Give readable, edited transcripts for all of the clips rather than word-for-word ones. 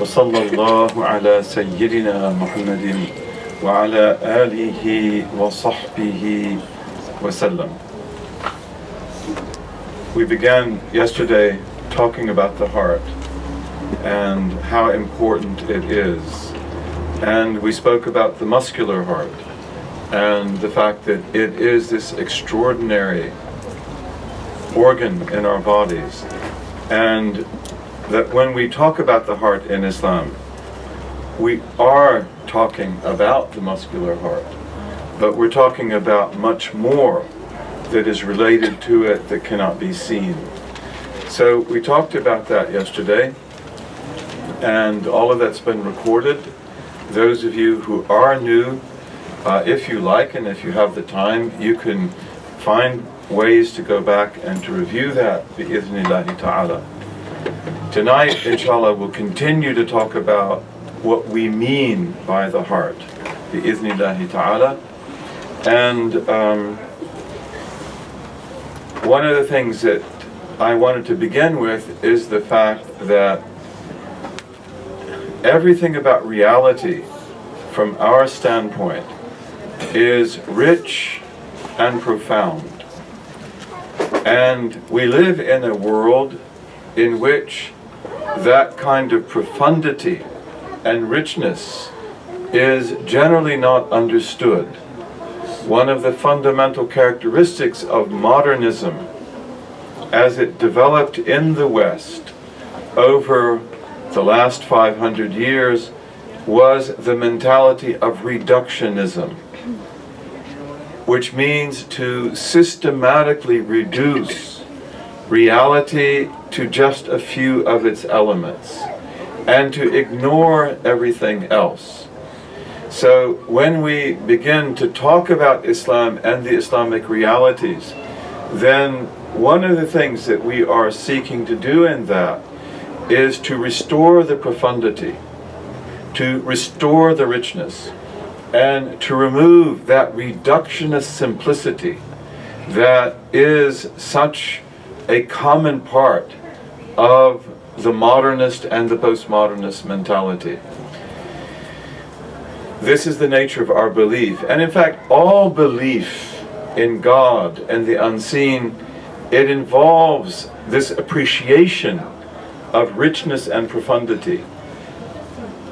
وصلى الله على سيدنا محمد وعلى آله وصحبه وسلم. We began yesterday talking about the heart and how important it is. And we spoke about the muscular heart and the fact that it is this extraordinary organ in our bodies. And that when we talk about the heart in Islam, we are talking about the muscular heart, but we're talking about much more that is related to it that cannot be seen. So we talked about that yesterday, and all of that's been recorded. Those of you who are new, if you like and if you have the time, you can find ways to go back and to review that bi-idhnillahi ta'ala. Tonight, inshallah, we'll continue to talk about what we mean by the heart bi-idhnillahi ta'ala. And one of the things that I wanted to begin with is the fact that everything about reality from our standpoint is rich and profound. And we live in a world in which that kind of profundity and richness is generally not understood. One of the fundamental characteristics of modernism as it developed in the West over the last 500 years was the mentality of reductionism, which means to systematically reduce reality to just a few of its elements and to ignore everything else. So when we begin to talk about Islam and the Islamic realities, then one of the things that we are seeking to do in that is to restore the profundity, to restore the richness, and to remove that reductionist simplicity that is such a common part of the modernist and the postmodernist mentality. This is the nature of our belief, and in fact all belief in God and the unseen, it involves this appreciation of richness and profundity.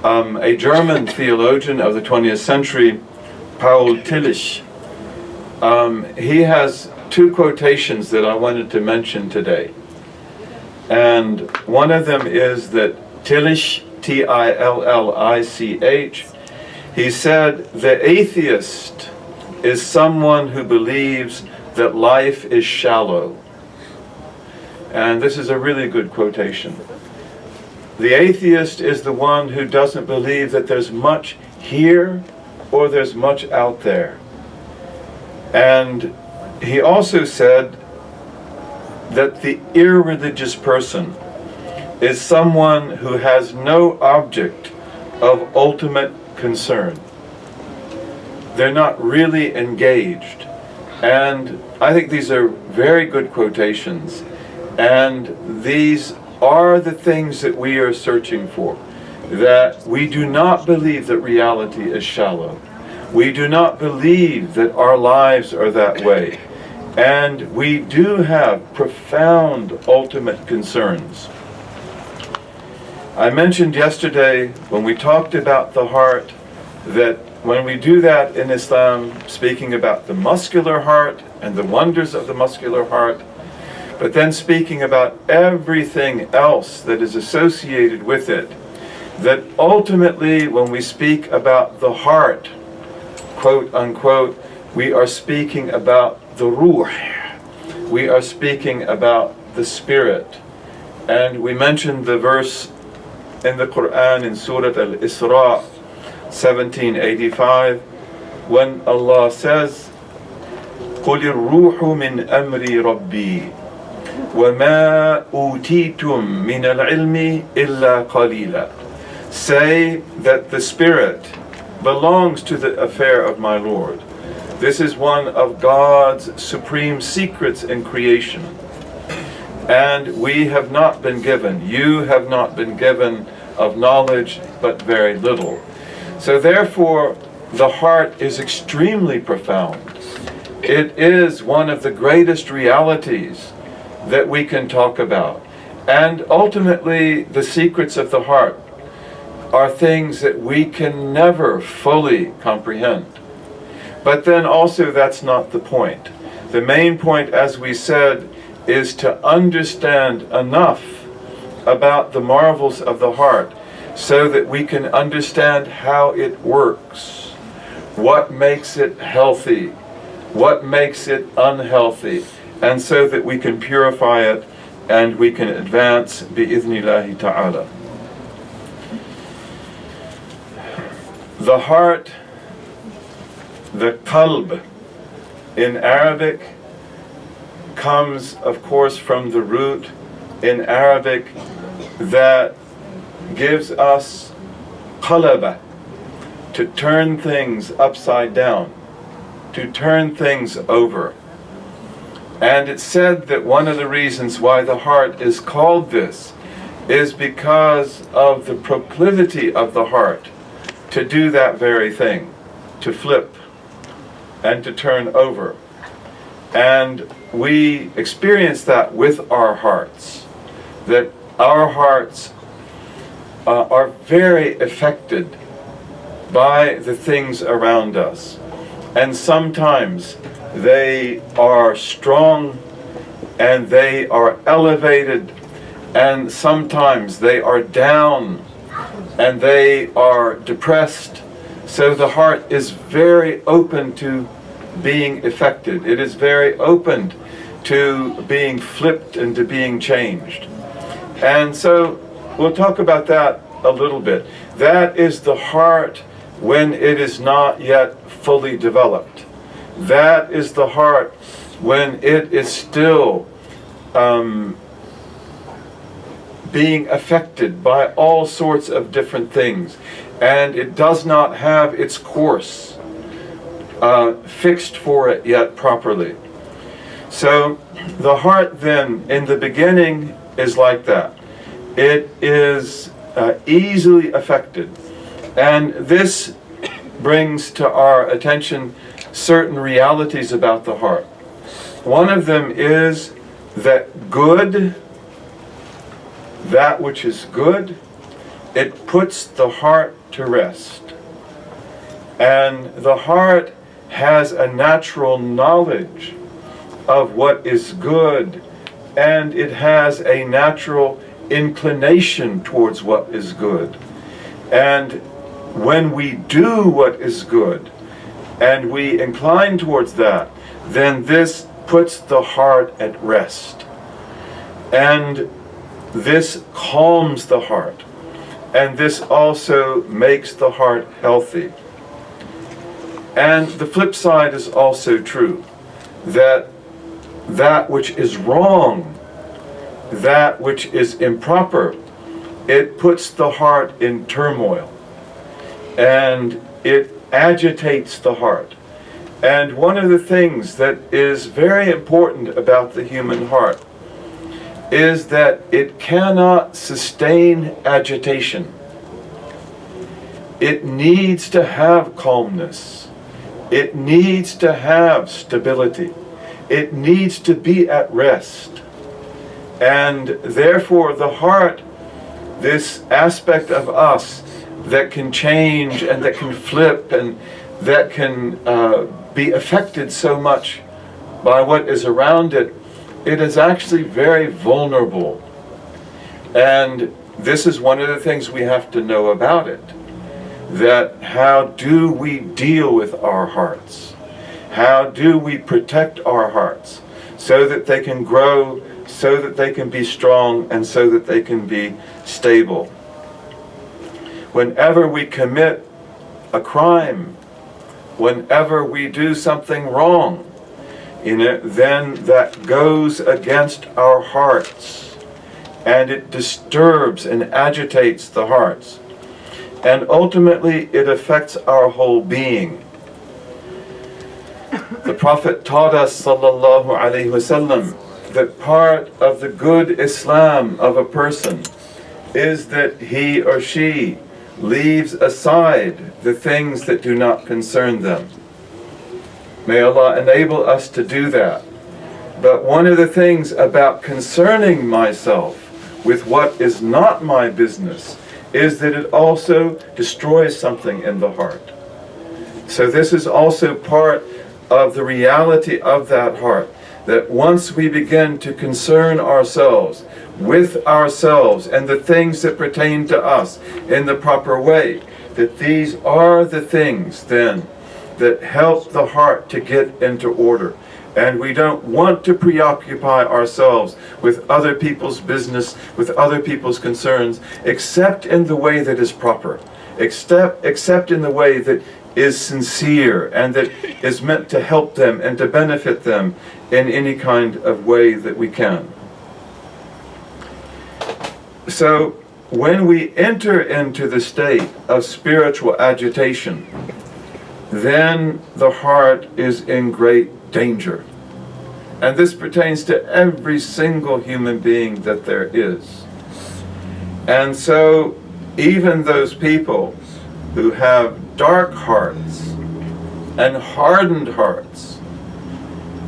A German theologian of the 20th century, Paul Tillich, he has two quotations that I wanted to mention today. And one of them is that Tillich, T-I-L-L-I-C-H, he said, "The atheist is someone who believes that life is shallow." And this is a really good quotation. The atheist is the one who doesn't believe that there's much here or there's much out there. And he also said that the irreligious person is someone who has no object of ultimate concern. They're not really engaged. And I think these are very good quotations. And these are the things that we are searching for. That we do not believe that reality is shallow. We do not believe that our lives are that way. And we do have profound ultimate concerns. I mentioned yesterday when we talked about the heart that when we do that in Islam, speaking about the muscular heart and the wonders of the muscular heart, but then speaking about everything else that is associated with it, that ultimately when we speak about the heart, quote unquote, we are speaking about the ruh, we are speaking about the spirit. And we mentioned the verse in the Quran in Surah al-Isra 1785 when Allah says, قُلِ الرُّوحُ مِنْ أَمْرِ رَبِّي وَمَا أُوتِيتُم مِّنَ الْعِلْمِ إِلَّا قَلِيلًا. Say that the spirit belongs to the affair of my Lord. This is one of God's supreme secrets in creation. And we have not been given, you have not been given of knowledge, but very little. So therefore, the heart is extremely profound. It is one of the greatest realities that we can talk about. And ultimately, the secrets of the heart are things that we can never fully comprehend. But then also, that's not the point. The main point, as we said, is to understand enough about the marvels of the heart so that we can understand how it works, what makes it healthy, what makes it unhealthy, and so that we can purify it and we can advance bi-idhnillahi ta'ala. The heart, the qalb in Arabic, comes of course from the root in Arabic that gives us qalaba, to turn things upside down, to turn things over. And it's said that one of the reasons why the heart is called this is because of the proclivity of the heart to do that very thing, to flip and to turn over. And we experience that with our hearts, that our hearts are very affected by the things around us. And sometimes they are strong and they are elevated, and sometimes they are down and they are depressed. So the heart is very open to being affected. It is very open to being flipped and to being changed. And so we'll talk about that a little bit. That is the heart when it is not yet fully developed. That is the heart when it is still being affected by all sorts of different things, and it does not have its course fixed for it yet properly. So the heart then in the beginning is like that. It is easily affected, and this brings to our attention certain realities about the heart. One of them is that good, that which is good, it puts the heart to rest. And the heart has a natural knowledge of what is good, and it has a natural inclination towards what is good. And when we do what is good, and we incline towards that, then this puts the heart at rest. And this calms the heart. And this also makes the heart healthy. And the flip side is also true, that that which is wrong, that which is improper, it puts the heart in turmoil. And it agitates the heart. And one of the things that is very important about the human heart is that it cannot sustain agitation. It needs to have calmness. It needs to have stability. It needs to be at rest. And therefore the heart, this aspect of us that can change and that can flip and that can be affected so much by what is around it, it is actually very vulnerable. And this is one of the things we have to know about it. That how do we deal with our hearts? How do we protect our hearts so that they can grow, so that they can be strong, and so that they can be stable? Whenever we commit a crime, whenever we do something wrong, then that goes against our hearts, and it disturbs and agitates the hearts. And ultimately, it affects our whole being. The Prophet taught us, sallallahu alaihi wasallam, that part of the good Islam of a person is that he or she leaves aside the things that do not concern them. May Allah enable us to do that. But one of the things about concerning myself with what is not my business is that it also destroys something in the heart. So this is also part of the reality of that heart, that once we begin to concern ourselves with ourselves and the things that pertain to us in the proper way, that these are the things then that help the heart to get into order. And we don't want to preoccupy ourselves with other people's business, with other people's concerns, except in the way that is proper, except in the way that is sincere and that is meant to help them and to benefit them in any kind of way that we can. So when we enter into the state of spiritual agitation, then the heart is in great danger. And this pertains to every single human being that there is. And so even those people who have dark hearts and hardened hearts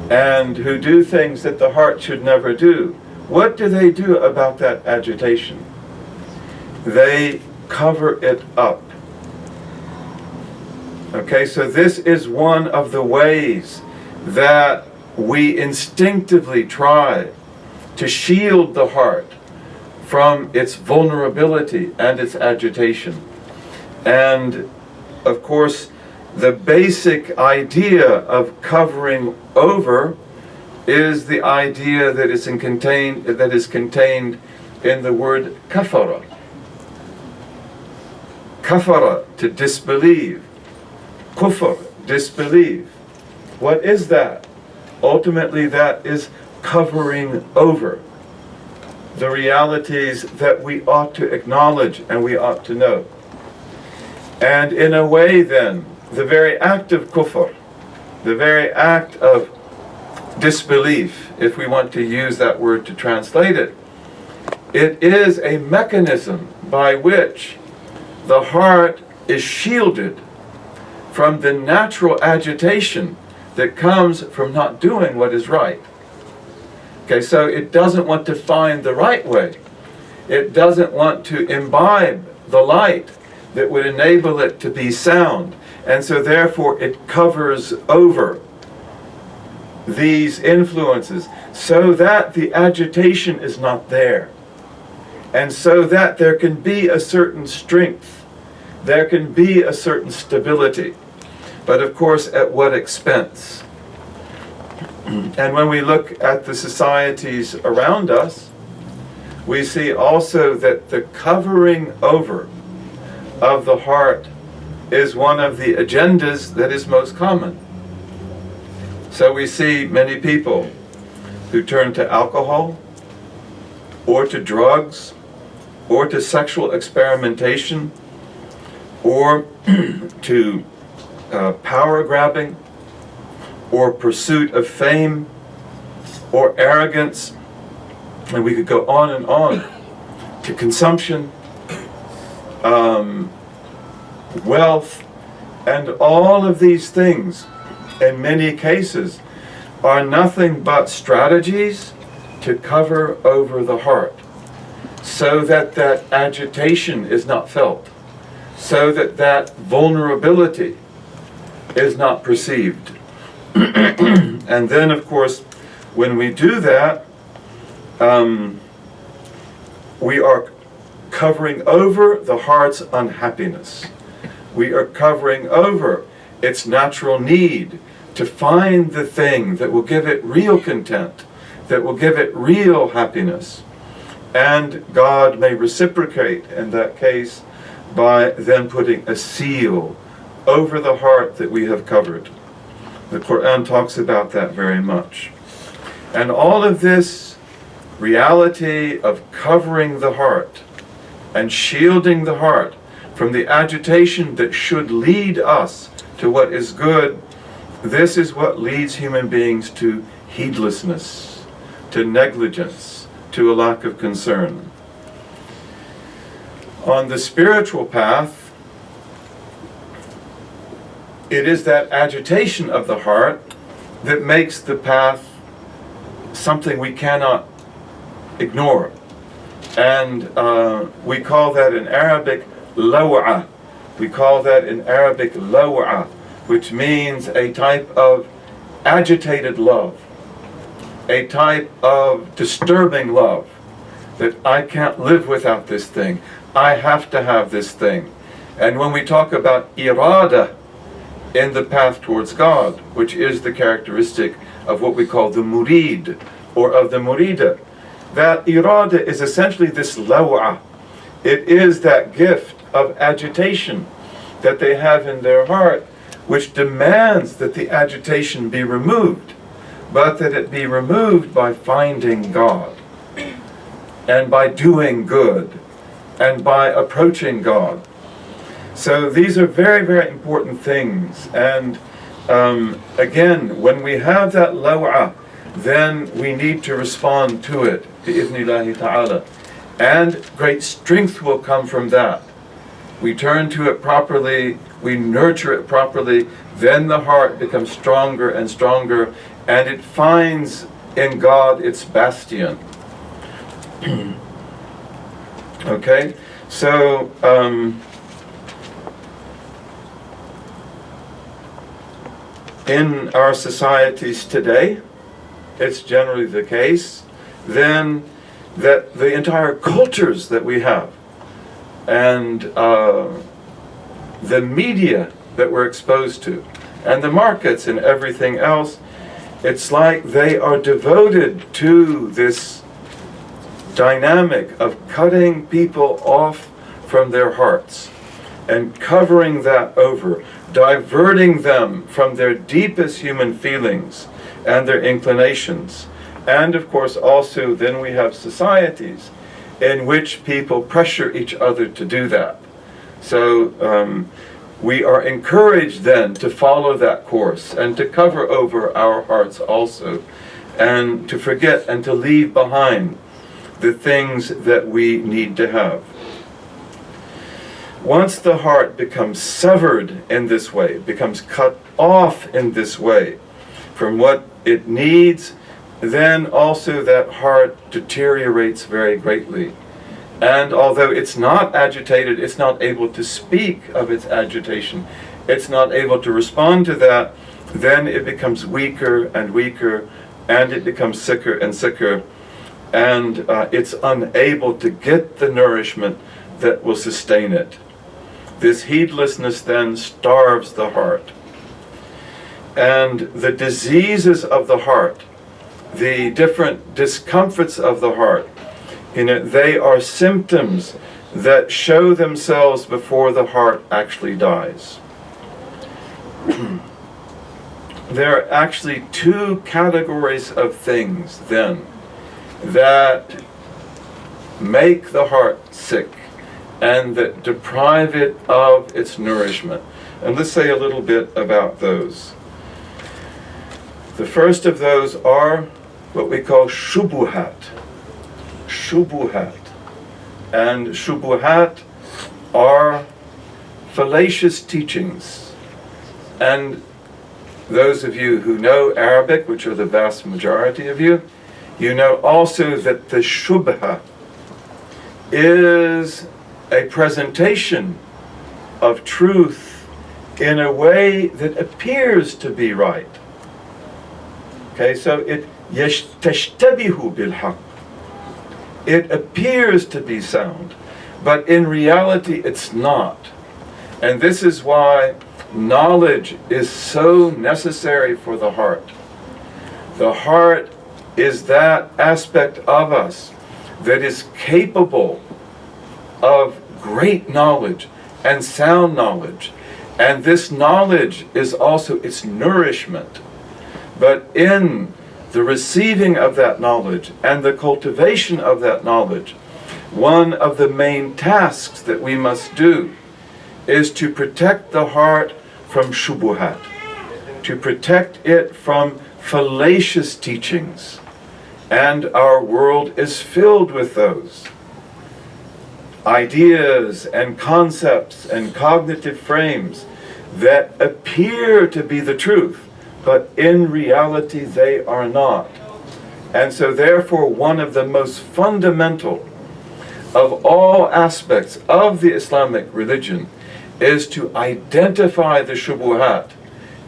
and who do things that the heart should never do, what do they do about that agitation? They cover it up. Okay, so this is one of the ways that we instinctively try to shield the heart from its vulnerability and its agitation. And of course, the basic idea of covering over is the idea that is contained in the word kafara. Kafara, to disbelieve. Kufr, disbelieve. What is that? Ultimately, that is covering over the realities that we ought to acknowledge and we ought to know. And in a way then, the very act of kufr, the very act of disbelief, if we want to use that word to translate it, it is a mechanism by which the heart is shielded from the natural agitation that comes from not doing what is right. Okay, so it doesn't want to find the right way. It doesn't want to imbibe the light that would enable it to be sound. And so therefore it covers over these influences so that the agitation is not there. And so that there can be a certain strength, there can be a certain stability. But of course, at what expense? And when we look at the societies around us, we see also that the covering over of the heart is one of the agendas that is most common. So we see many people who turn to alcohol, or to drugs, or to sexual experimentation, or to power grabbing, or pursuit of fame, or arrogance, and we could go on, to consumption, wealth, and all of these things, in many cases, are nothing but strategies to cover over the heart, so that that agitation is not felt, so that that vulnerability is not perceived. And then, of course, when we do that, we are covering over the heart's unhappiness. We are covering over its natural need to find the thing that will give it real content, that will give it real happiness. And God may reciprocate in that case by then putting a seal over the heart that we have covered. The Quran talks about that very much. And all of this reality of covering the heart and shielding the heart from the agitation that should lead us to what is good, this is what leads human beings to heedlessness, to negligence, to a lack of concern. On the spiritual path, it is that agitation of the heart that makes the path something we cannot ignore. And we call that in Arabic law'a. We call that in Arabic law'a, which means a type of agitated love, a type of disturbing love, that I can't live without this thing. I have to have this thing. And when we talk about irada in the path towards God, which is the characteristic of what we call the murid, or of the murida, that irada is essentially this law'a. It is that gift of agitation that they have in their heart, which demands that the agitation be removed, but that it be removed by finding God, and by doing good, and by approaching God. So these are very, very important things. And again, when we have that law'a, then we need to respond to it, bi'idhnillahi ta'ala. And great strength will come from that. We turn to it properly, we nurture it properly, then the heart becomes stronger and stronger, and it finds in God its bastion. Okay? So, in our societies today, it's generally the case, then, that the entire cultures that we have, and the media that we're exposed to, and the markets and everything else, it's like they are devoted to this dynamic of cutting people off from their hearts and covering that over, diverting them from their deepest human feelings and their inclinations. And of course also then we have societies in which people pressure each other to do that. So we are encouraged then to follow that course and to cover over our hearts also, and to forget and to leave behind the things that we need to have. Once the heart becomes severed in this way, becomes cut off in this way from what it needs, then also that heart deteriorates very greatly. And although it's not agitated, it's not able to speak of its agitation, it's not able to respond to that, then it becomes weaker and weaker, and it becomes sicker and sicker, and it's unable to get the nourishment that will sustain it. This heedlessness then starves the heart. And the diseases of the heart, the different discomforts of the heart, they are symptoms that show themselves before the heart actually dies. There are actually two categories of things then that make the heart sick and that deprive it of its nourishment. And let's say a little bit about those. The first of those are what we call shubuhat. Shubuhat. And shubuhat are fallacious teachings. And those of you who know Arabic, which are the vast majority of you, you know also that the shubha is a presentation of truth in a way that appears to be right. Okay, so it yashtashtabihu bilhaq. It appears to be sound, but in reality it's not. And this is why knowledge is so necessary for the heart. The heart is that aspect of us that is capable of great knowledge and sound knowledge. And this knowledge is also its nourishment. But in the receiving of that knowledge and the cultivation of that knowledge, one of the main tasks that we must do is to protect the heart from shubuhat, to protect it from fallacious teachings. And our world is filled with those. ideas and concepts and cognitive frames that appear to be the truth, but in reality they are not. And so therefore one of the most fundamental of all aspects of the Islamic religion is to identify the shubuhat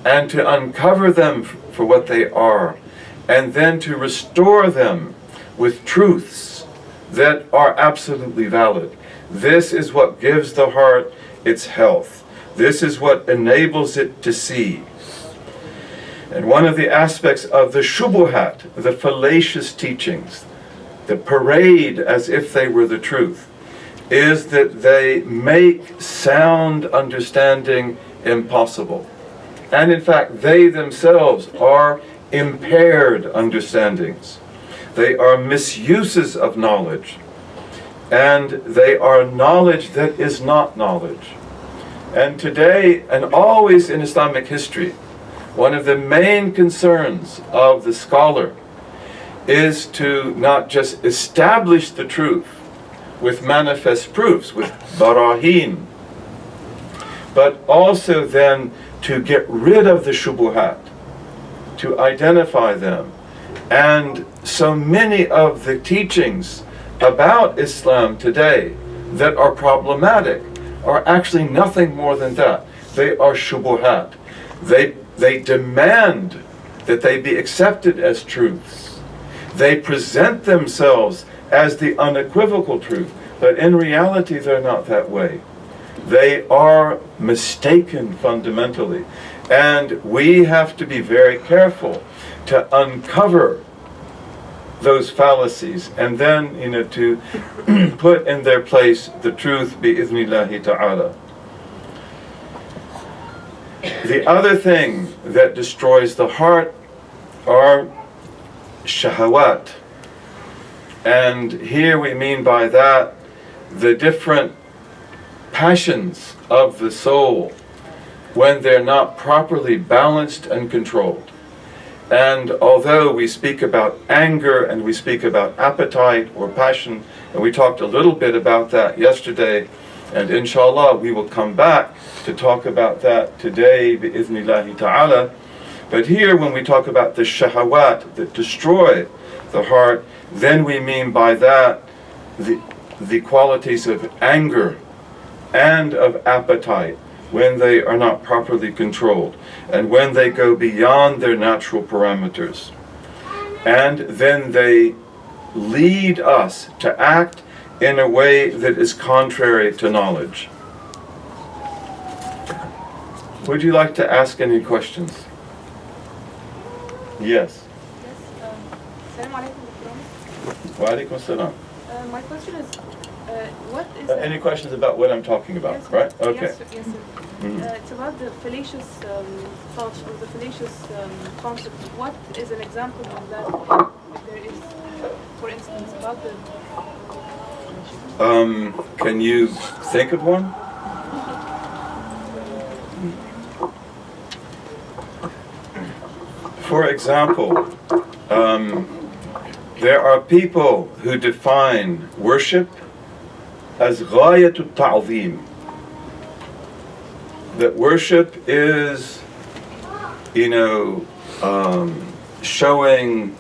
and to uncover them for what they are, and then to restore them with truths that are absolutely valid. This is what gives the heart its health. This is what enables it to see. And one of the aspects of the shubuhat, the fallacious teachings, the parade as if they were the truth, is that they make sound understanding impossible. And in fact, they themselves are impaired understandings. They are misuses of knowledge. And they are knowledge that is not knowledge. And today, and always in Islamic history, one of the main concerns of the scholar is to not just establish the truth with manifest proofs, with barahin, but also then to get rid of the shubuhat, to identify them. And so many of the teachings about Islam today that are problematic are actually nothing more than that. They are shubuhat. They demand that they be accepted as truths. They present themselves as the unequivocal truth, but in reality they're not that way. They are mistaken fundamentally. And we have to be very careful to uncover those fallacies and then, to put in their place the truth bi-idhnillahi ta'ala. The other thing that destroys the heart are shahawat. And here we mean by that the different passions of the soul when they're not properly balanced and controlled. And although we speak about anger and we speak about appetite or passion, and we talked a little bit about that yesterday, and inshallah we will come back to talk about that today bi-idhnillahi ta'ala. But here when we talk about the shahawat that destroy the heart, then we mean by that the qualities of anger and of appetite when they are not properly controlled and when they go beyond their natural parameters. And then they lead us to act in a way that is contrary to knowledge. Would you like to ask any questions? Yes. Assalamu alaikum. Wa alaikum assalam. My question is, what is Any questions about what I'm talking about, yes, right? Okay. Yes, yes sir. It's about the fallacious thought or the fallacious concept. What is an example of that? If there is, for instance, about the... Can you think of one? For example, there are people who define worship as ghayatut ta'zim. That worship is, showing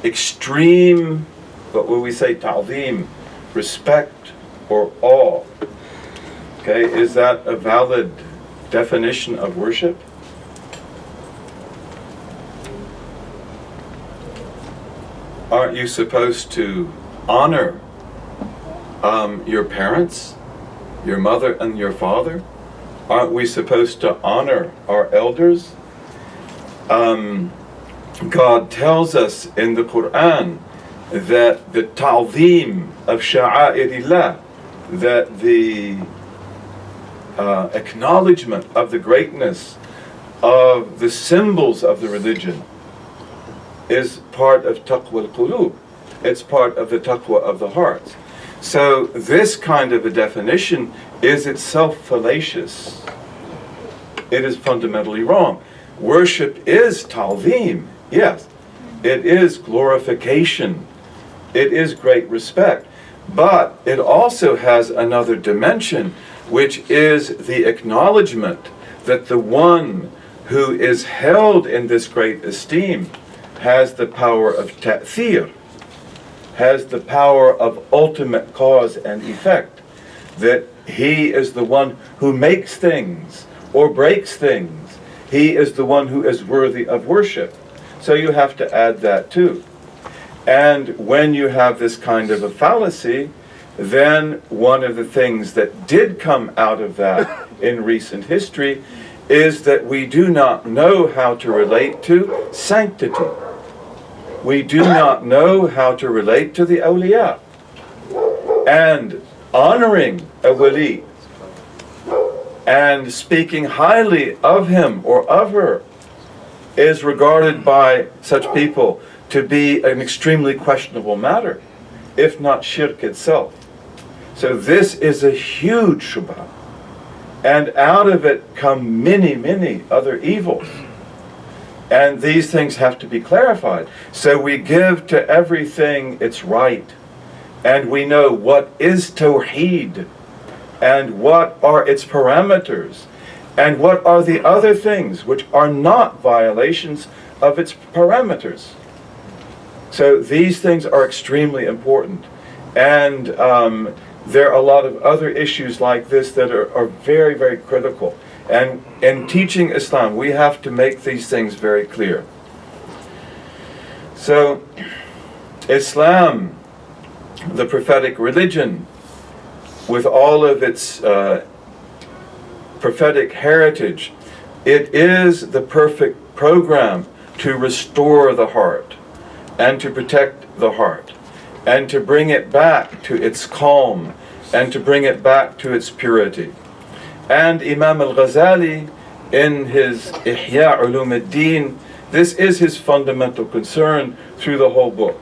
extreme, but when we say ta'zim, respect or awe. Okay, is that a valid definition of worship? Aren't you supposed to honor your parents, your mother and your father? Aren't we supposed to honor our elders? God tells us in the Quran that the ta'zim of sha'airillah, that the acknowledgement of the greatness of the symbols of the religion is part of taqwa al-qulub. It's part of the taqwa of the heart. So this kind of a definition is itself fallacious. It is fundamentally wrong. Worship is ta'zim, yes. It is glorification. It is great respect. But it also has another dimension, which is the acknowledgement that the one who is held in this great esteem has the power of ta'thir, has the power of ultimate cause and effect, that he is the one who makes things or breaks things. He is the one who is worthy of worship. So you have to add that too. And when you have this kind of a fallacy, then one of the things that did come out of that in recent history is that we do not know how to relate to sanctity. We do not know how to relate to the awliya. And honoring a wali and speaking highly of him or of her is regarded by such people to be an extremely questionable matter, if not shirk itself. So this is a huge shubha. And out of it come many, many other evils. And these things have to be clarified. So we give to everything its right. And we know what is tawheed, and what are its parameters, and what are the other things which are not violations of its parameters. So these things are extremely important. And there are a lot of other issues like this that are very, very critical. And in teaching Islam, we have to make these things very clear. So, Islam, the prophetic religion, with all of its prophetic heritage, it is the perfect program to restore the heart and to protect the heart and to bring it back to its calm and to bring it back to its purity. And Imam al-Ghazali, in his Ihya Ulum ad-Din, this is his fundamental concern through the whole book.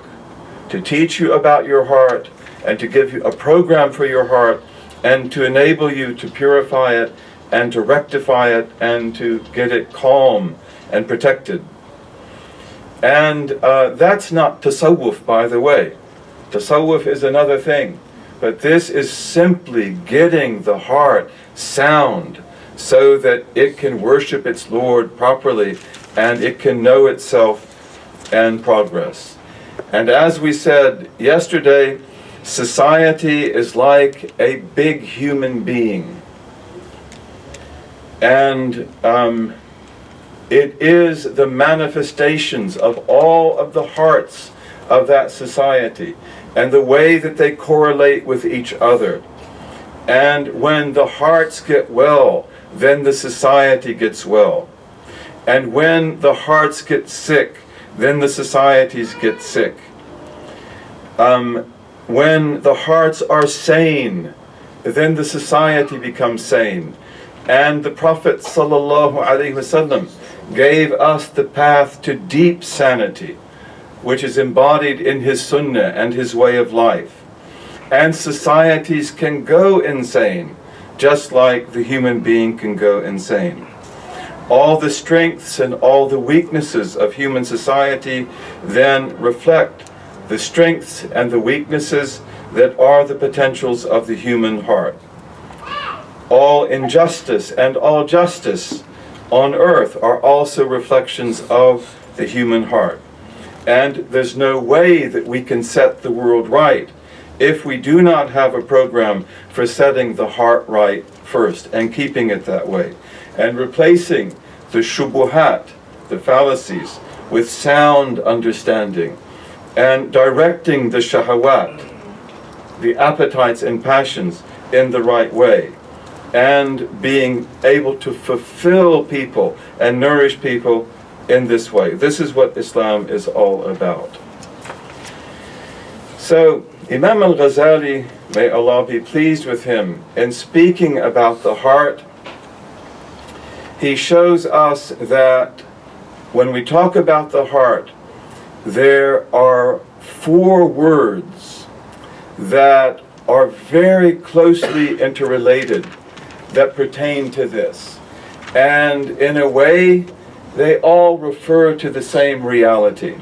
To teach you about your heart, and to give you a program for your heart, and to enable you to purify it, and to rectify it, and to get it calm and protected. And that's not tasawwuf, by the way. Tasawwuf is another thing. But this is simply getting the heart sound so that it can worship its Lord properly and it can know itself and progress. And as we said yesterday, society is like a big human being. And it is the manifestations of all of the hearts of that society and the way that they correlate with each other. And when the hearts get well, then the society gets well. And when the hearts get sick, then the societies get sick. When the hearts are sane, then the society becomes sane. And the Prophet ﷺ gave us the path to deep sanity, which is embodied in his sunnah and his way of life. And societies can go insane, just like the human being can go insane. All the strengths and all the weaknesses of human society then reflect the strengths and the weaknesses that are the potentials of the human heart. All injustice and all justice on earth are also reflections of the human heart. And there's no way that we can set the world right if we do not have a program for setting the heart right first and keeping it that way, and replacing the shubuhat, the fallacies, with sound understanding, and directing the shahawat, the appetites and passions, in the right way, and being able to fulfill people and nourish people in this way. This is what Islam is all about. So, Imam al-Ghazali, may Allah be pleased with him, in speaking about the heart, he shows us that when we talk about the heart, there are 4 words that are very closely interrelated that pertain to this. And in a way, they all refer to the same reality.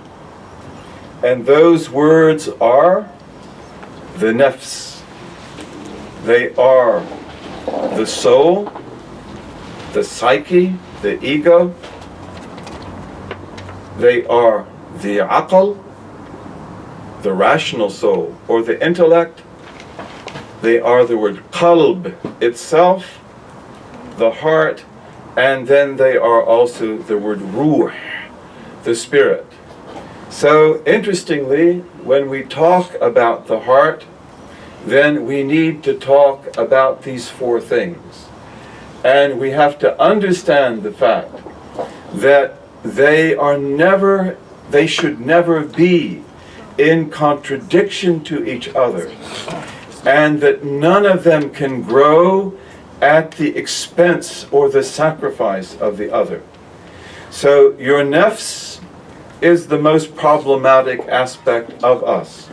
And those words are the nafs. They are the soul, the psyche, the ego. They are the aql, the rational soul, or the intellect. They are the word qalb itself, the heart, and then they are also the word ruh, the spirit. So interestingly, when we talk about the heart, then we need to talk about these four things. And we have to understand the fact that they should never be in contradiction to each other, and that none of them can grow at the expense or the sacrifice of the other. So your nafs is the most problematic aspect of us.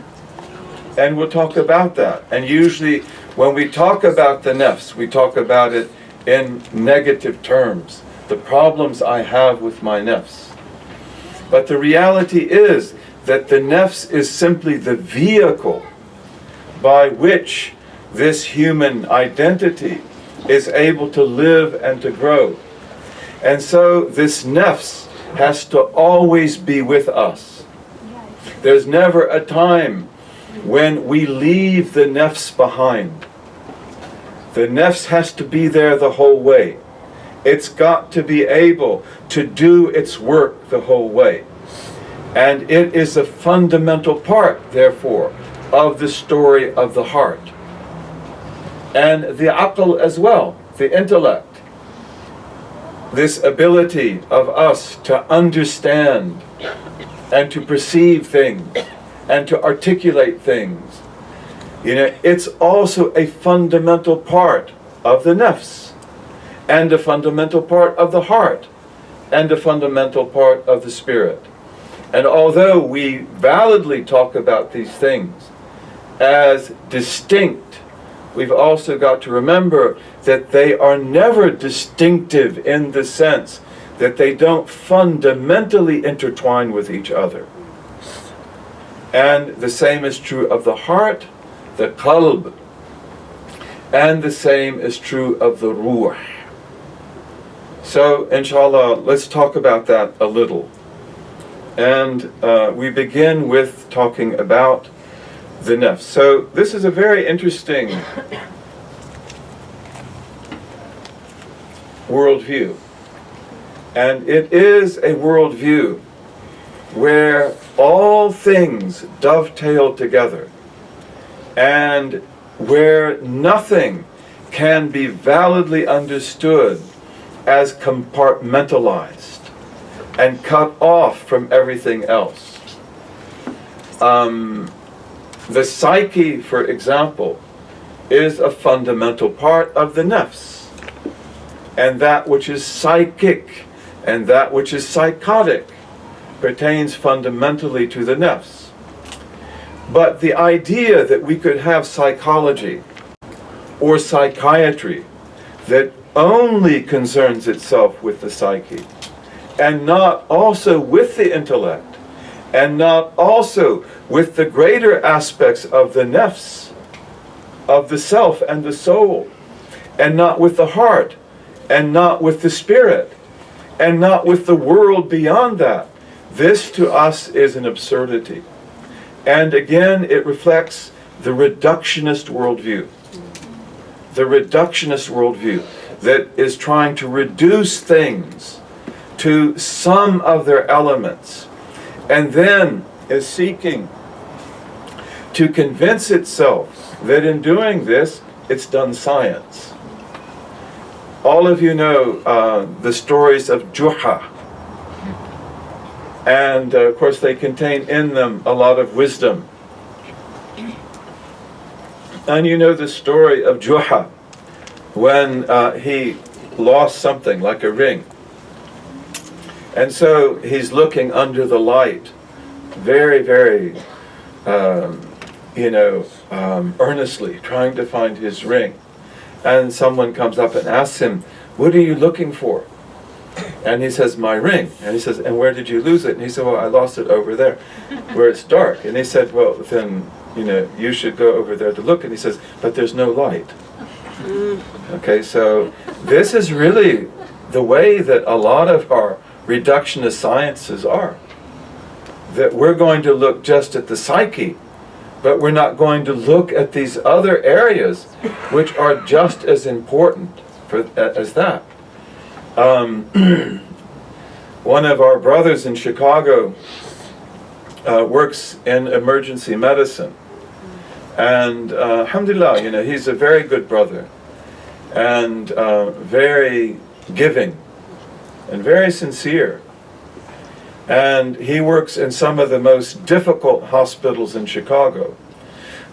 And we'll talk about that. And usually when we talk about the nafs, we talk about it in negative terms. The problems I have with my nafs. But the reality is that the nafs is simply the vehicle by which this human identity is able to live and to grow. And so this nafs has to always be with us. There's never a time when we leave the nafs behind. The nafs has to be there the whole way. It's got to be able to do its work the whole way. And it is a fundamental part, therefore, of the story of the heart. And the aql as well, the intellect. This ability of us to understand and to perceive things and to articulate things. It's also a fundamental part of the nafs, and a fundamental part of the heart, and a fundamental part of the spirit. And although we validly talk about these things as distinct, we've also got to remember that they are never distinctive in the sense that they don't fundamentally intertwine with each other. And the same is true of the heart, the qalb, and the same is true of the ruh. So, inshallah, let's talk about that a little. And we begin with talking about the nafs. So this is a very interesting worldview. And it is a worldview where all things dovetail together, and where nothing can be validly understood as compartmentalized and cut off from everything else. The psyche, for example, is a fundamental part of the nafs. And that which is psychic and that which is psychotic pertains fundamentally to the nafs. But the idea that we could have psychology or psychiatry that only concerns itself with the psyche, and not also with the intellect, and not also with the greater aspects of the nafs, of the self and the soul, and not with the heart, and not with the spirit, and not with the world beyond that. This to us is an absurdity. And again, it reflects the reductionist worldview. The reductionist worldview that is trying to reduce things to some of their elements, and then is seeking to convince itself that in doing this, it's done science. All of you know the stories of Juha. And of course they contain in them a lot of wisdom. And you know the story of Juha when he lost something like a ring. And so he's looking under the light, very, very, earnestly trying to find his ring. And someone comes up and asks him, "What are you looking for?" And he says, "My ring." And he says, "And where did you lose it?" And he said, "Well, I lost it over there, where it's dark." And he said, "Well, then you should go over there to look. And he says, but there's no light. Okay, so this is really the way that a lot of our reductionist sciences are. That we're going to look just at the psyche, but we're not going to look at these other areas which are just as important as that. One of our brothers in Chicago works in emergency medicine. And alhamdulillah, he's a very good brother and very giving and very sincere. And he works in some of the most difficult hospitals in Chicago.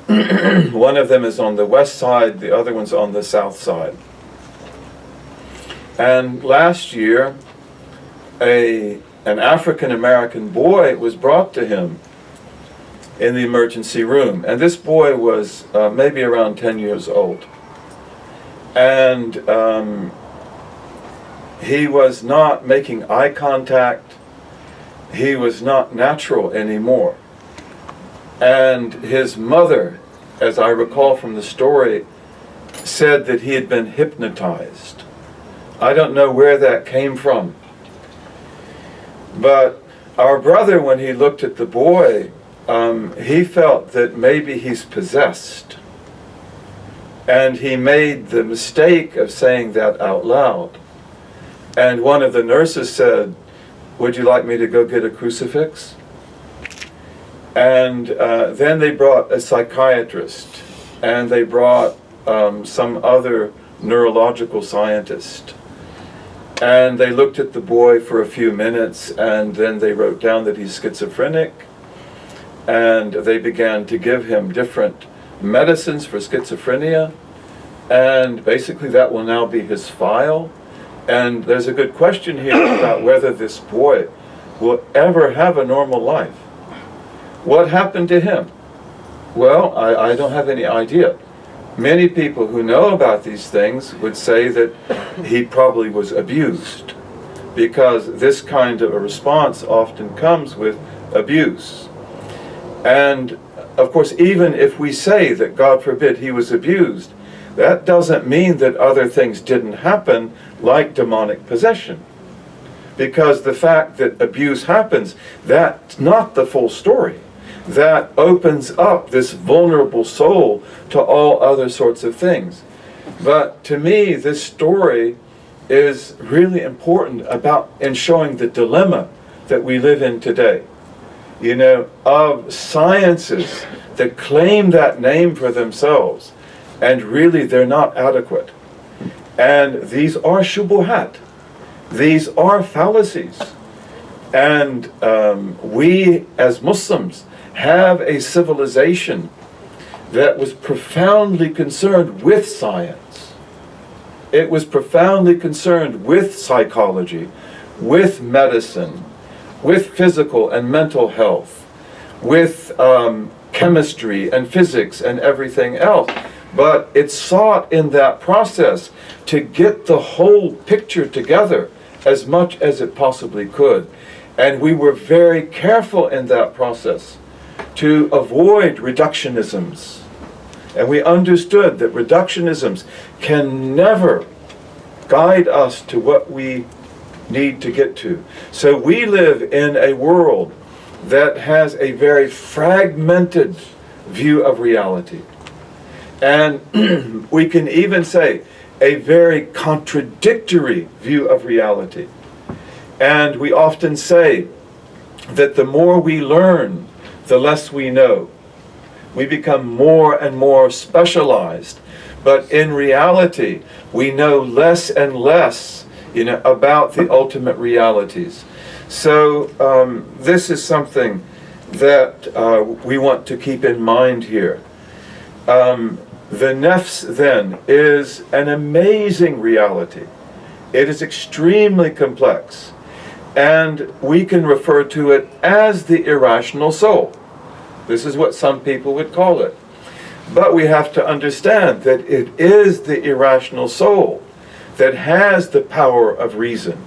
One of them is on the west side, the other one's on the south side. And last year, an African-American boy was brought to him in the emergency room. And this boy was maybe around 10 years old. And he was not making eye contact. He was not natural anymore. And his mother, as I recall from the story, said that he had been hypnotized. I don't know where that came from. But our brother, when he looked at the boy, he felt that maybe he's possessed. And he made the mistake of saying that out loud. And one of the nurses said, "Would you like me to go get a crucifix?" And then they brought a psychiatrist, and they brought some other neurological scientist. And they looked at the boy for a few minutes, and then they wrote down that he's schizophrenic. And they began to give him different medicines for schizophrenia. And basically that will now be his file. And there's a good question here about whether this boy will ever have a normal life. What happened to him? Well, I don't have any idea. Many people who know about these things would say that he probably was abused, because this kind of a response often comes with abuse. And of course, even if we say that, God forbid, he was abused, that doesn't mean that other things didn't happen, like demonic possession. Because the fact that abuse happens, that's not the full story. That opens up this vulnerable soul to all other sorts of things. But to me, this story is really important in showing the dilemma that we live in today. Of sciences that claim that name for themselves, and really they're not adequate. And these are shubuhat. These are fallacies. And we as Muslims have a civilization that was profoundly concerned with science. It was profoundly concerned with psychology, with medicine, with physical and mental health, with chemistry and physics and everything else. But it sought in that process to get the whole picture together as much as it possibly could. And we were very careful in that process to avoid reductionisms. And we understood that reductionisms can never guide us to what we need to get to. So we live in a world that has a very fragmented view of reality. And we can even say a very contradictory view of reality. And we often say that the more we learn, the less we know. We become more and more specialized. But in reality, we know less and less, about the ultimate realities. So this is something that we want to keep in mind here. The nafs, then, is an amazing reality. It is extremely complex. And we can refer to it as the irrational soul. This is what some people would call it. But we have to understand that it is the irrational soul that has the power of reason.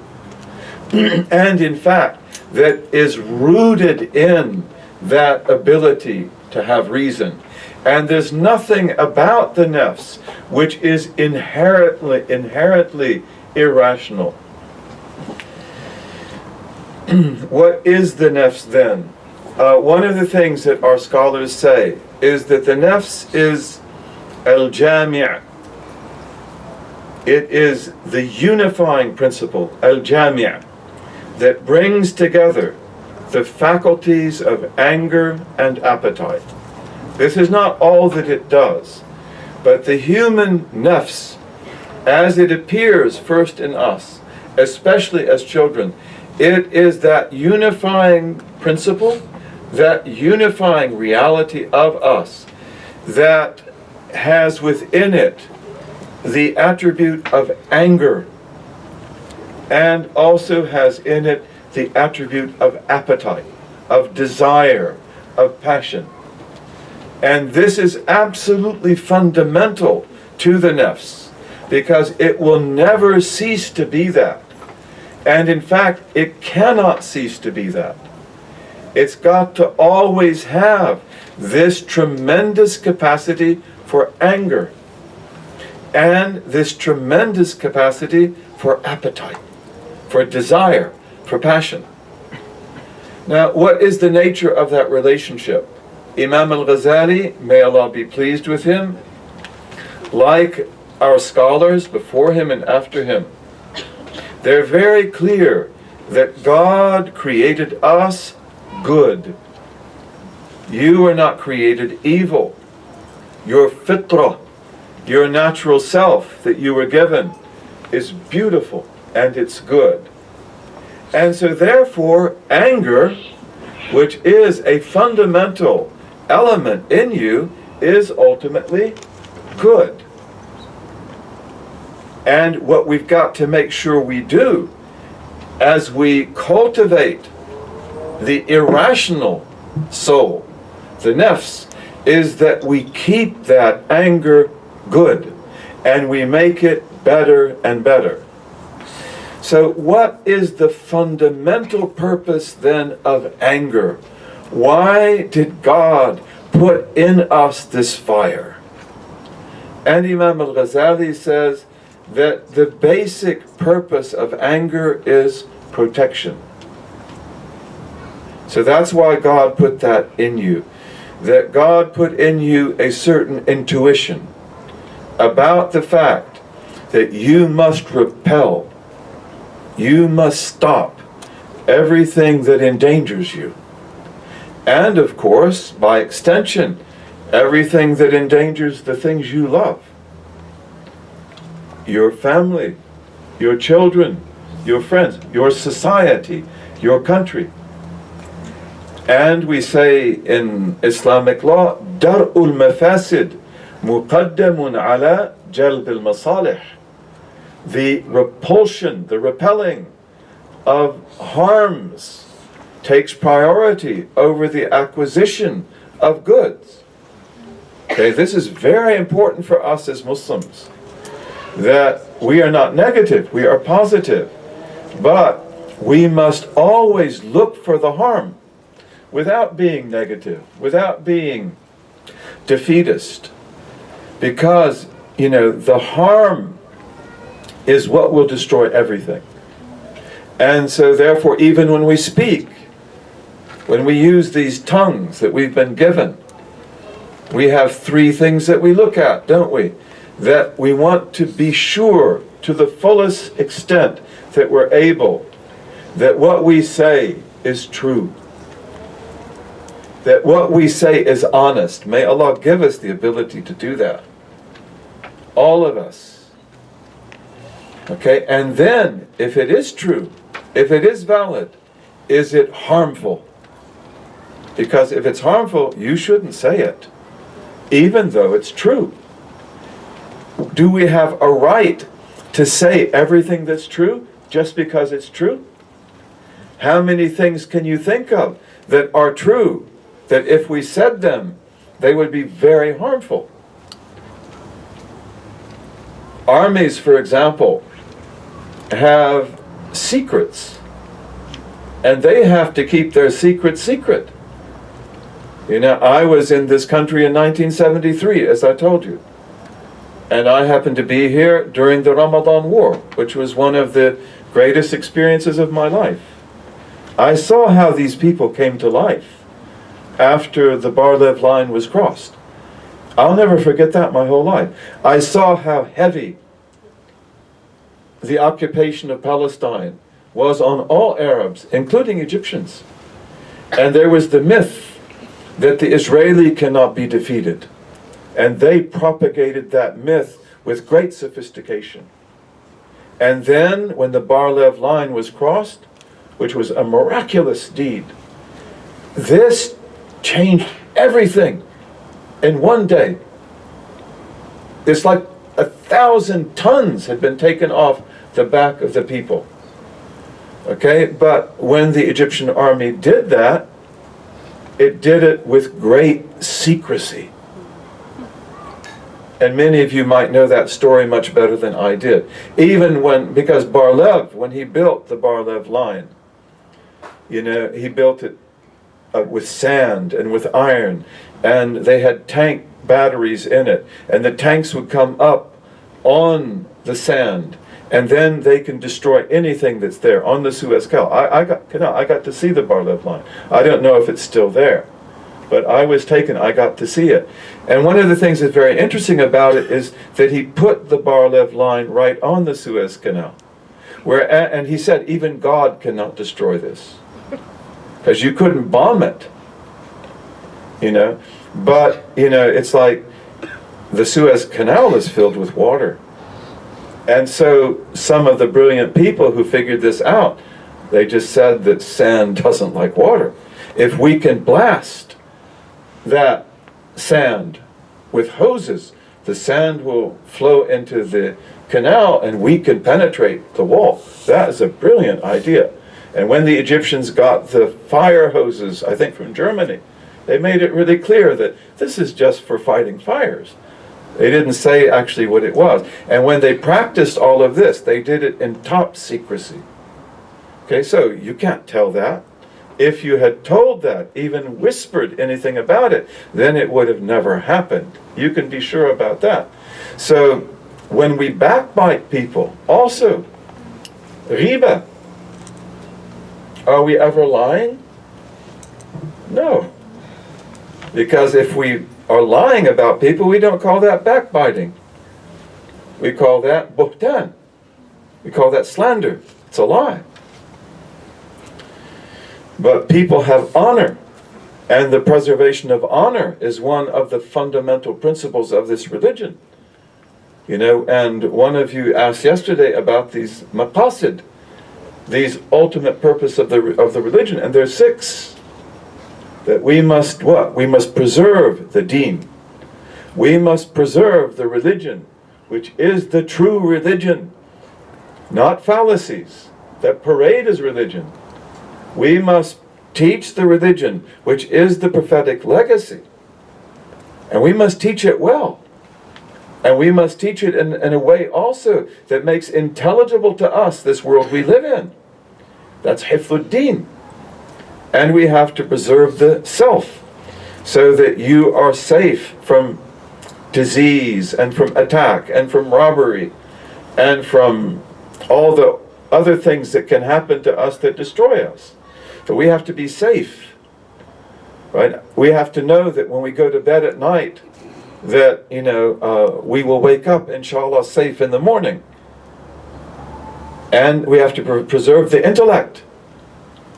And in fact, that is rooted in that ability to have reason. And there's nothing about the nafs which is inherently irrational. What is the nafs then? One of the things that our scholars say is that the nafs is al-jami'. It is the unifying principle, al-jami', that brings together the faculties of anger and appetite. This is not all that it does, but the human nafs, as it appears first in us, especially as children, it is that unifying principle, that unifying reality of us, that has within it the attribute of anger, and also has in it the attribute of appetite, of desire, of passion. And this is absolutely fundamental to the nafs, because it will never cease to be that. And in fact, it cannot cease to be that. It's got to always have this tremendous capacity for anger, and this tremendous capacity for appetite, for desire, for passion. Now, what is the nature of that relationship? Imam al-Ghazali, may Allah be pleased with him, like our scholars before him and after him, they're very clear that God created us good. You are not created evil. Your fitrah, your natural self that you were given, is beautiful and it's good. And so therefore, anger, which is a fundamental element in you, is ultimately good. And what we've got to make sure we do as we cultivate the irrational soul, the nafs, is that we keep that anger good and we make it better and better. So what is the fundamental purpose then of anger? Why did God put in us this fire? And Imam al-Ghazali says that the basic purpose of anger is protection. So that's why God put that in you. That God put in you a certain intuition about the fact that you must repel, you must stop everything that endangers you. And of course, by extension, everything that endangers the things you love. Your family, your children, your friends, your society, your country. And we say in Islamic law, Darul Mafasid muqaddamun ala jalb al-masalih. The repulsion, the repelling of harms takes priority over the acquisition of goods. Okay, this is very important for us as Muslims, that we are not negative, we are positive, but we must always look for the harm without being negative, without being defeatist, because, you know, the harm is what will destroy everything. And so therefore, even when we speak, when we use these tongues that we've been given, we have three things that we look at, don't we? That we want to be sure to the fullest extent that we're able, that what we say is true, that what we say is honest. May Allah give us the ability to do that. All of us. Okay, and then, if it is true, if it is valid, is it harmful? Because if it's harmful, you shouldn't say it, even though it's true. Do we have a right to say everything that's true just because it's true? How many things can you think of that are true, that if we said them, they would be very harmful? Armies, for example, have secrets, and they have to keep their secret secret. You know, I was in this country in 1973, as I told you. And I happened to be here during the Ramadan War, which was one of the greatest experiences of my life. I saw how these people came to life after the Bar-Lev line was crossed. I'll never forget that my whole life. I saw how heavy the occupation of Palestine was on all Arabs, including Egyptians. And there was the myth that the Israeli cannot be defeated. And they propagated that myth with great sophistication. And then, when the Bar-Lev line was crossed, which was a miraculous deed, this changed everything in one day. It's like 1,000 tons had been taken off the back of the people. Okay, but when the Egyptian army did that, it did it with great secrecy. And many of you might know that story much better than I did. Because Bar-Lev, when he built the Bar-Lev line, you know, he built it with sand and with iron, and they had tank batteries in it, and the tanks would come up on the sand, and then they can destroy anything that's there on the Suez Canal. I got to see the Bar-Lev line. I don't know if it's still there, but I got to see it. And one of the things that's very interesting about it is that he put the Bar-Lev line right on the Suez Canal, and he said, even God cannot destroy this, because you couldn't bomb it, you know. But, you know, it's like the Suez Canal is filled with water. And so some of the brilliant people who figured this out, they just said that sand doesn't like water. If we can blast that sand with hoses, the sand will flow into the canal and we can penetrate the wall. That is a brilliant idea. And when the Egyptians got the fire hoses, I think from Germany, they made it really clear that this is just for fighting fires. They didn't say actually what it was. And when they practiced all of this, they did it in top secrecy. Okay, so you can't tell that. If you had told that, even whispered anything about it, then it would have never happened. You can be sure about that. So when we backbite people, also, riba, are we ever lying? No. Because if we are lying about people, we don't call that backbiting. We call that buhtan. We call that slander. It's a lie. But people have honor, and the preservation of honor is one of the fundamental principles of this religion. You know, and one of you asked yesterday about these maqasid, these ultimate purpose of the religion, and there's 6. That we must what? We must preserve the deen. We must preserve the religion, which is the true religion, not fallacies that parade as religion. We must teach the religion, which is the prophetic legacy. And we must teach it well. And we must teach it in a way also that makes intelligible to us this world we live in. That's hifluddin. And we have to preserve the self so that you are safe from disease and from attack and from robbery and from all the other things that can happen to us that destroy us. So we have to be safe, right? We have to know that when we go to bed at night that, you know, we will wake up, inshallah, safe in the morning. And we have to preserve the intellect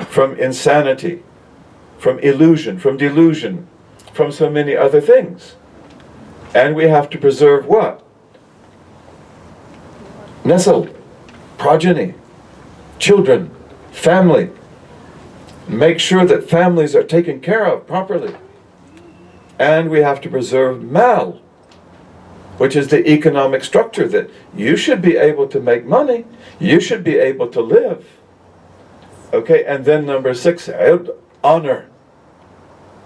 from insanity, from illusion, from delusion, from so many other things. And we have to preserve what? Nasl, progeny, children, family. Make sure that families are taken care of properly. And we have to preserve mal, which is the economic structure that you should be able to make money, you should be able to live. Okay, and then number 6, honor.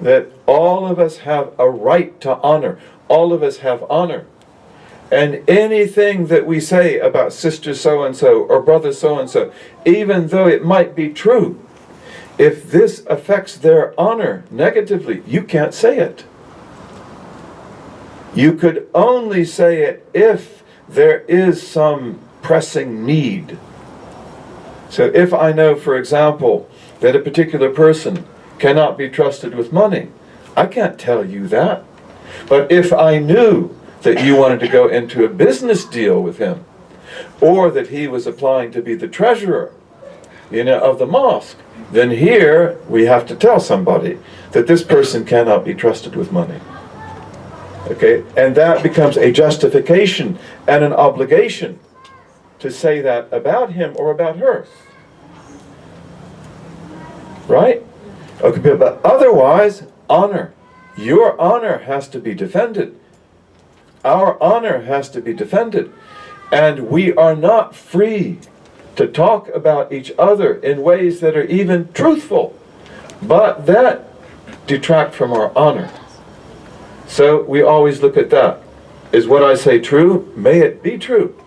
That all of us have a right to honor. All of us have honor. And anything that we say about sister so-and-so or brother so-and-so, even though it might be true, if this affects their honor negatively, you can't say it. You could only say it if there is some pressing need. So if I know, for example, that a particular person cannot be trusted with money, I can't tell you that. But if I knew that you wanted to go into a business deal with him, or that he was applying to be the treasurer, of the mosque, then here we have to tell somebody that this person cannot be trusted with money. Okay, and that becomes a justification and an obligation to say that about him or about her. Right? Okay, but otherwise, honor. Your honor has to be defended. Our honor has to be defended. And we are not free to talk about each other in ways that are even truthful, but that detract from our honor. So we always look at that. Is what I say true? May it be true.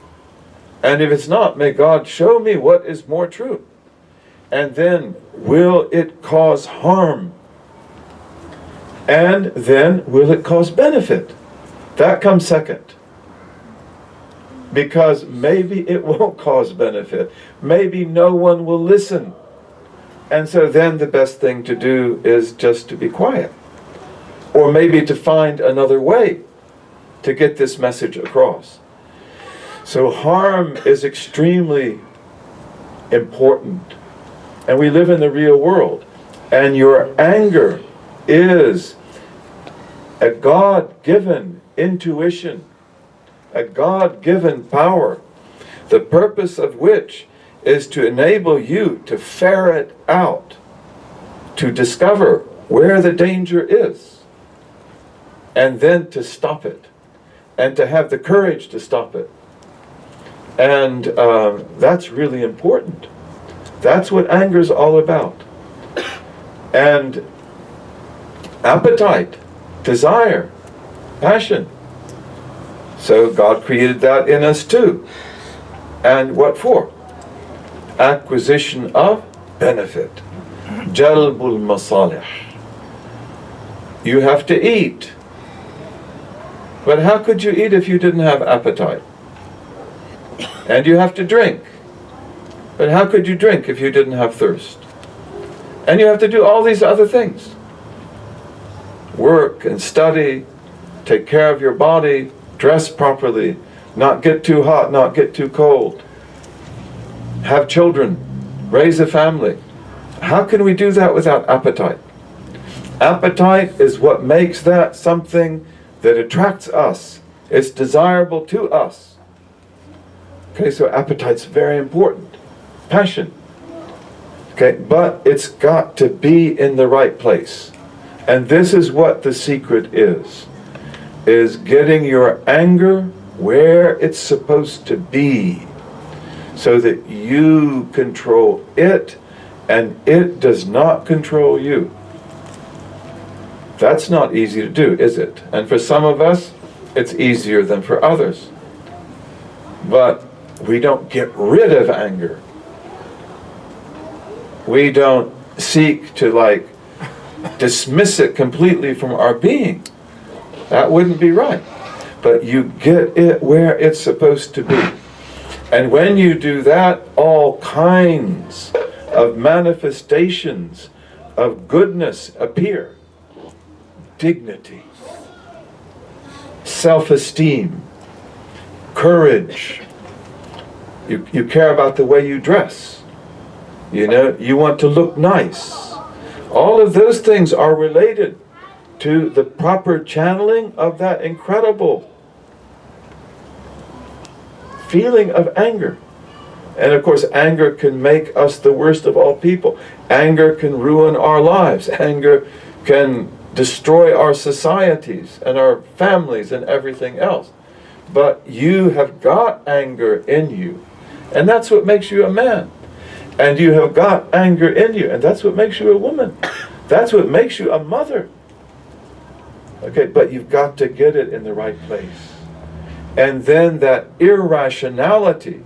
And if it's not, may God show me what is more true. And then, will it cause harm? And then, will it cause benefit? That comes second. Because maybe it won't cause benefit. Maybe no one will listen. And so then the best thing to do is just to be quiet. Or maybe to find another way to get this message across. So harm is extremely important. And we live in the real world. And your anger is a God-given intuition, a God-given power, the purpose of which is to enable you to ferret out, to discover where the danger is, and then to stop it, and to have the courage to stop it. And that's really important. That's what anger is all about. And appetite, desire, passion. So God created that in us too. And what for? Acquisition of benefit. Jalbul masalih. You have to eat. But how could you eat if you didn't have appetite? And you have to drink. But how could you drink if you didn't have thirst? And you have to do all these other things. Work and study, take care of your body, dress properly, not get too hot, not get too cold. Have children, raise a family. How can we do that without appetite? Appetite is what makes that something that attracts us. It's desirable to us. Okay, so appetite's very important. Passion. Okay, but it's got to be in the right place. And this is what the secret is getting your anger where it's supposed to be, so that you control it and it does not control you. That's not easy to do, is it? And for some of us, it's easier than for others. But we don't get rid of anger. We don't seek to dismiss it completely from our being. That wouldn't be right. But you get it where it's supposed to be. And when you do that, all kinds of manifestations of goodness appear. Dignity, self-esteem, courage. You care about the way you dress. You want to look nice. All of those things are related to the proper channeling of that incredible feeling of anger. And of course, anger can make us the worst of all people. Anger can ruin our lives. Anger can destroy our societies and our families and everything else. But you have got anger in you. And that's what makes you a man. And you have got anger in you. And that's what makes you a woman. That's what makes you a mother. Okay, but you've got to get it in the right place. And then that irrationality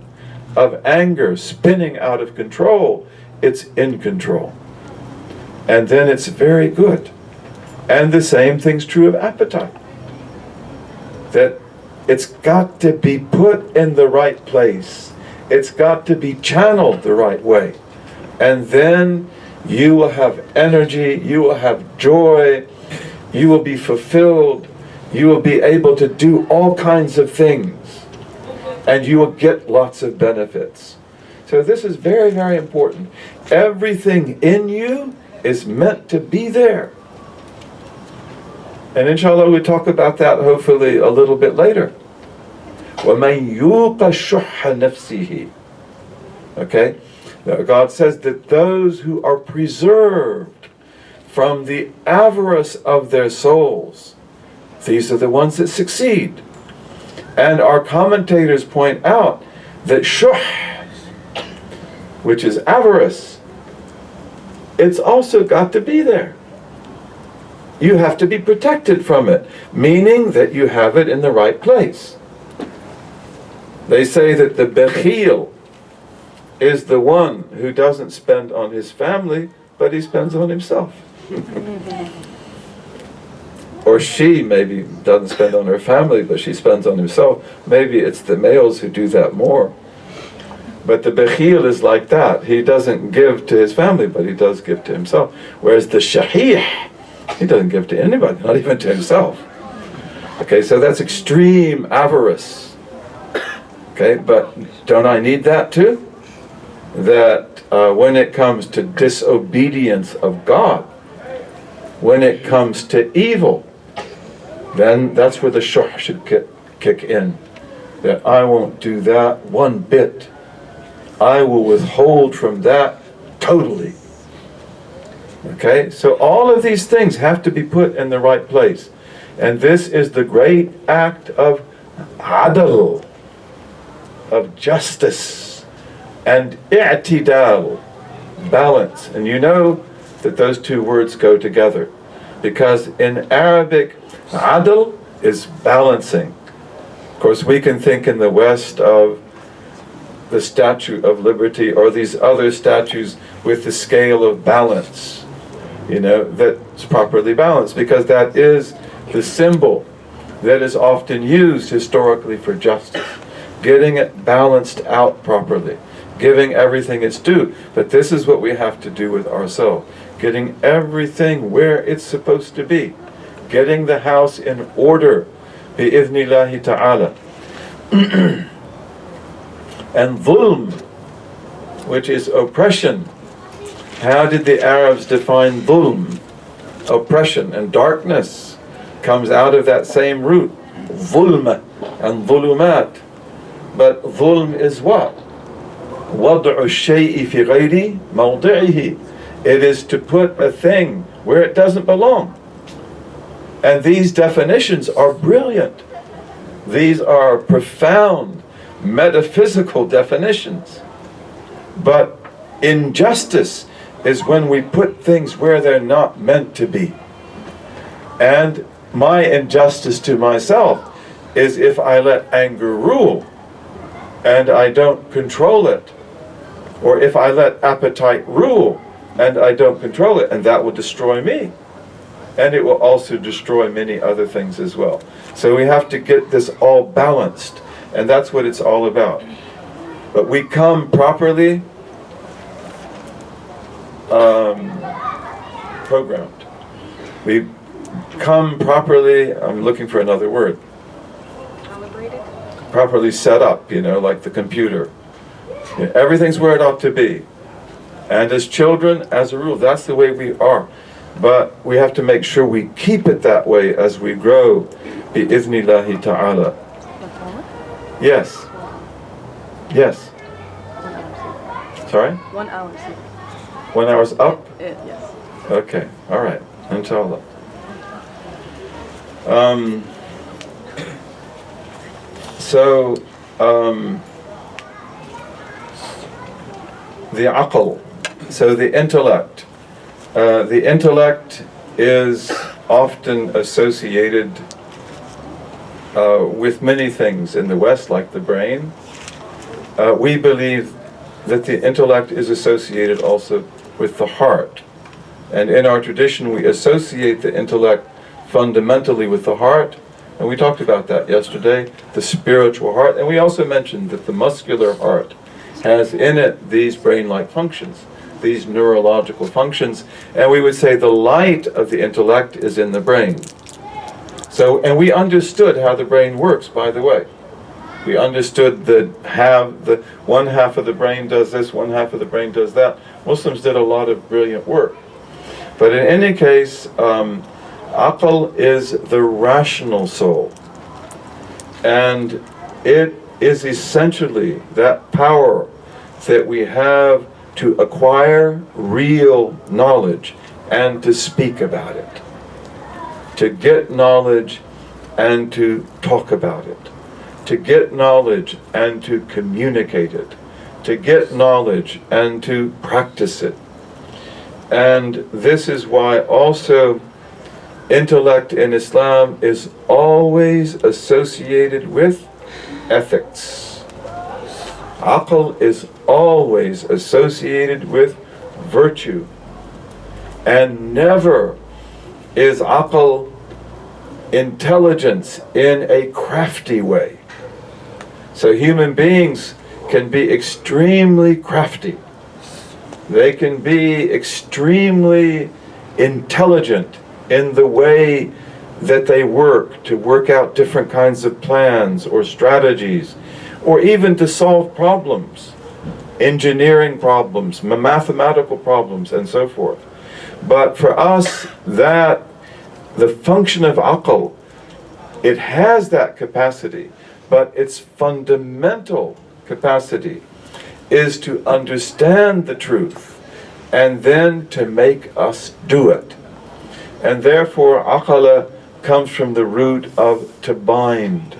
of anger spinning out of control, it's in control. and then it's very good. And the same thing's true of appetite. That it's got to be put in the right place. It's got to be channeled the right way. And then you will have energy, you will have joy, you will be fulfilled, you will be able to do all kinds of things, and you will get lots of benefits. So this is very, very important. Everything in you is meant to be there. And inshallah we'll talk about that hopefully a little bit later. وَمَنْ يُوقَ شُحَّ نَفْسِهِ. Okay? Now God says that those who are preserved from the avarice of their souls, these are the ones that succeed. And our commentators point out that shuh, which is avarice, it's also got to be there. You have to be protected from it, meaning that you have it in the right place. They say that the bakhil is the one who doesn't spend on his family, but he spends on himself. Or she maybe doesn't spend on her family, but she spends on herself. Maybe it's the males who do that more. But the bakhil is like that. He doesn't give to his family, but he does give to himself. Whereas the shahih, he doesn't give to anybody, not even to himself. Okay, so that's extreme avarice. Okay, but don't I need that too? That when it comes to disobedience of God, when it comes to evil, then that's where the shuh should kick in. That I won't do that one bit. I will withhold from that totally. Okay, so all of these things have to be put in the right place. And this is the great act of adl, of justice, and i'tidal, balance. And you know that those two words go together, because in Arabic, adl is balancing. Of course, we can think in the West of the Statue of Liberty or these other statues with the scale of balance, you know, that's properly balanced, because that is the symbol that is often used historically for justice, getting it balanced out properly, giving everything its due. But this is what we have to do with ourselves, getting everything where it's supposed to be, getting the house in order, bi-idhnillahi ta'ala. And dhulm, which is oppression. How did the Arabs define dhulm? Oppression and darkness comes out of that same root, dhulm and dhulumat. But dhulm is what? وَضْعُ الشَّيْءِ فِي غَيْرِ مَوْضِعِهِ. It is to put a thing where it doesn't belong. And these definitions are brilliant. These are profound metaphysical definitions. But injustice is when we put things where they're not meant to be. And my injustice to myself is if I let anger rule and I don't control it, or if I let appetite rule and I don't control it, and that will destroy me. And it will also destroy many other things as well. So we have to get this all balanced, and that's what it's all about. But we come properly programmed. We come properly, I'm looking for another word. Calibrated? Properly set up, you know, like the computer. Everything's where it ought to be. And as children, as a rule, that's the way we are. But we have to make sure we keep it that way as we grow, bi-idhnillahi ta'ala. Yes. Yes. 1 hour. Sorry? 1 hour. 1 hour's up? Yes. Okay, all right, inshallah. The aql, so the intellect. The intellect is often associated with many things in the West, like the brain. We believe that the intellect is associated also with the heart. And in our tradition, we associate the intellect fundamentally with the heart, and we talked about that yesterday, the spiritual heart. And we also mentioned that the muscular heart has in it these brain-like functions, these neurological functions, and we would say the light of the intellect is in the brain. So, and we understood how the brain works, by the way. We understood that the one half of the brain does this, one half of the brain does that. Muslims did a lot of brilliant work. But in any case, aql is the rational soul. And it is essentially that power that we have to acquire real knowledge and to speak about it. To get knowledge and to talk about it. To get knowledge and to communicate it. To get knowledge and to practice it. And this is why also intellect in Islam is always associated with ethics. Aql is always associated with virtue. And never is aql intelligence in a crafty way. So human beings can be extremely crafty. They can be extremely intelligent in the way that they work, to work out different kinds of plans or strategies, or even to solve problems, engineering problems, mathematical problems, and so forth. But for us, that the function of aql, it has that capacity, but its fundamental capacity is to understand the truth and then to make us do it. And therefore aqala comes from the root of to bind.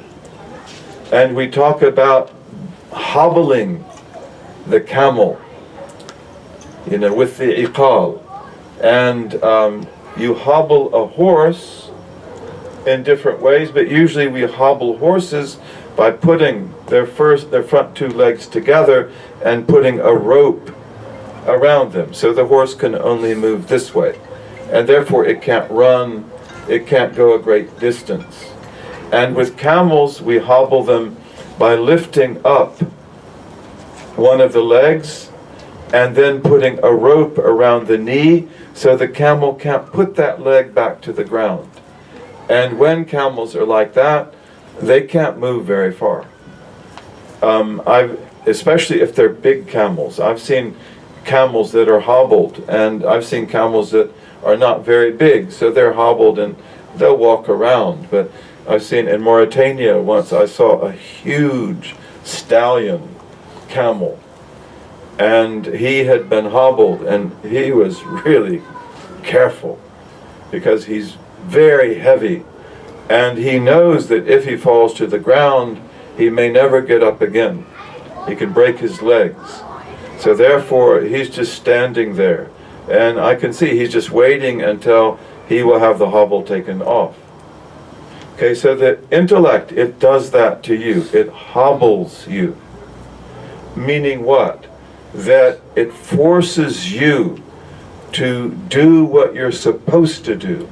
And we talk about hobbling the camel, with the iqal. And you hobble a horse in different ways, but usually we hobble horses by putting their front two legs together and putting a rope around them, so the horse can only move this way, and therefore it can't run, it can't go a great distance. And with camels, we hobble them by lifting up one of the legs and then putting a rope around the knee so the camel can't put that leg back to the ground. And when camels are like that, they can't move very far. Especially if they're big camels. I've seen camels that are hobbled, and I've seen camels that are not very big, so they're hobbled and they'll walk around. But I've seen in Mauritania once, I saw a huge stallion camel, and he had been hobbled, and he was really careful because he's very heavy, and he knows that if he falls to the ground, he may never get up again. He can break his legs. So therefore, he's just standing there, and I can see he's just waiting until he will have the hobble taken off. Okay, so the intellect, it does that to you. It hobbles you. Meaning what? That it forces you to do what you're supposed to do.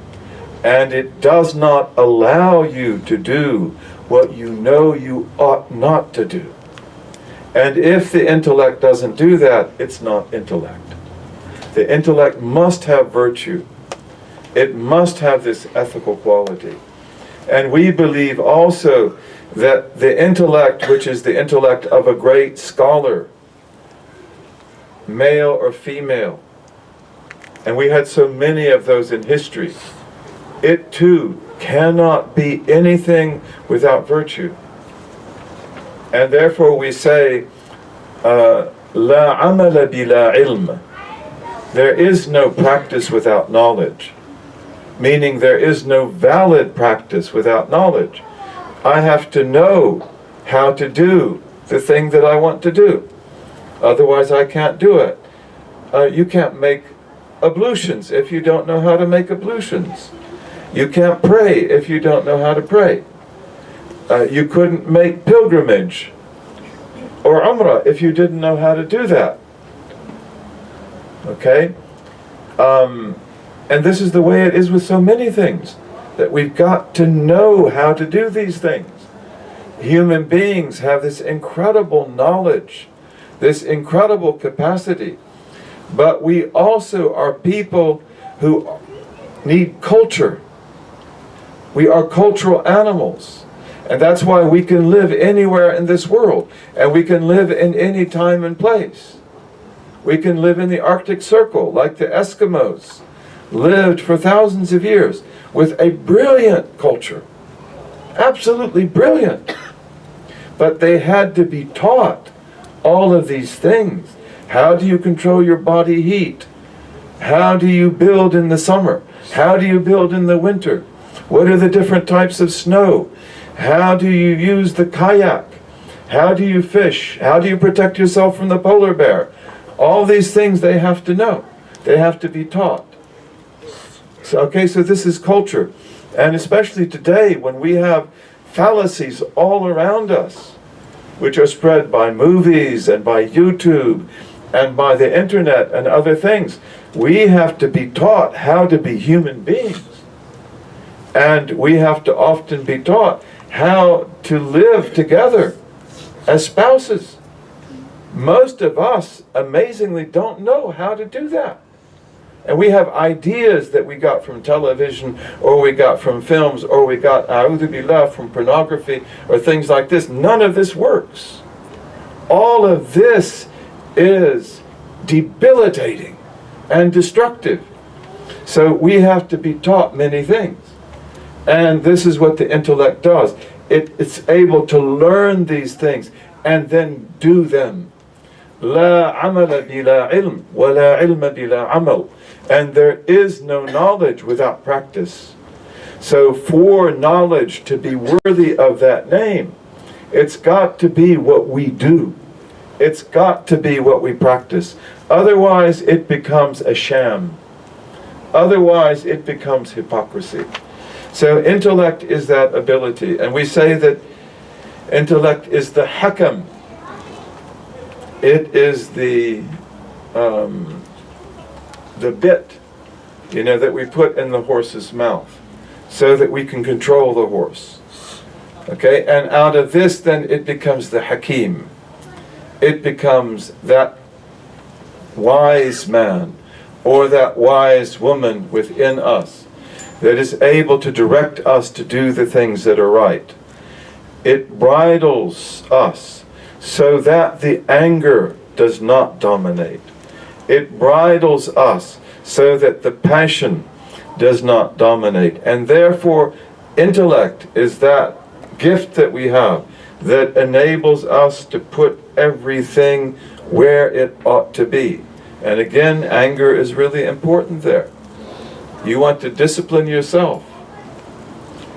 And it does not allow you to do what you know you ought not to do. And if the intellect doesn't do that, it's not intellect. The intellect must have virtue. It must have this ethical quality. And we believe also that the intellect, which is the intellect of a great scholar, male or female, and we had so many of those in history, it too cannot be anything without virtue. And therefore we say, La amala bila ilm. There is no practice without knowledge. Meaning there is no valid practice without knowledge. I have to know how to do the thing that I want to do. Otherwise I can't do it. You can't make ablutions if you don't know how to make ablutions. You can't pray if you don't know how to pray. You couldn't make pilgrimage or umrah if you didn't know how to do that. Okay? And this is the way it is with so many things, that we've got to know how to do these things. Human beings have this incredible knowledge, this incredible capacity, but we also are people who need culture. We are cultural animals, and that's why we can live anywhere in this world, and we can live in any time and place. We can live in the Arctic Circle like the Eskimos lived for thousands of years with a brilliant culture, absolutely brilliant. But they had to be taught all of these things. How do you control your body heat? How do you build in the summer? How do you build in the winter? What are the different types of snow? How do you use the kayak? How do you fish? How do you protect yourself from the polar bear? All these things they have to know. They have to be taught. So this is culture. And especially today when we have fallacies all around us, which are spread by movies and by YouTube and by the internet and other things. We have to be taught how to be human beings. And we have to often be taught how to live together as spouses. Most of us, amazingly, don't know how to do that. And we have ideas that we got from television, or we got from films, or we got, a'udhu billah, from pornography, or things like this. None of this works. All of this is debilitating and destructive. So we have to be taught many things. And this is what the intellect does. It's able to learn these things and then do them. لا عمل بلا علم ولا علم بلا عمل. And there is no knowledge without practice. So for knowledge to be worthy of that name, it's got to be what we do. It's got to be what we practice. Otherwise it becomes a sham. Otherwise it becomes hypocrisy. So intellect is that ability. And we say that intellect is the hakam. It is the bit, that we put in the horse's mouth so that we can control the horse. Okay, and out of this then it becomes the hakim. It becomes that wise man or that wise woman within us that is able to direct us to do the things that are right. It bridles us so that the anger does not dominate. It bridles us so that the passion does not dominate. And therefore, intellect is that gift that we have that enables us to put everything where it ought to be. And again, anger is really important there. You want to discipline yourself.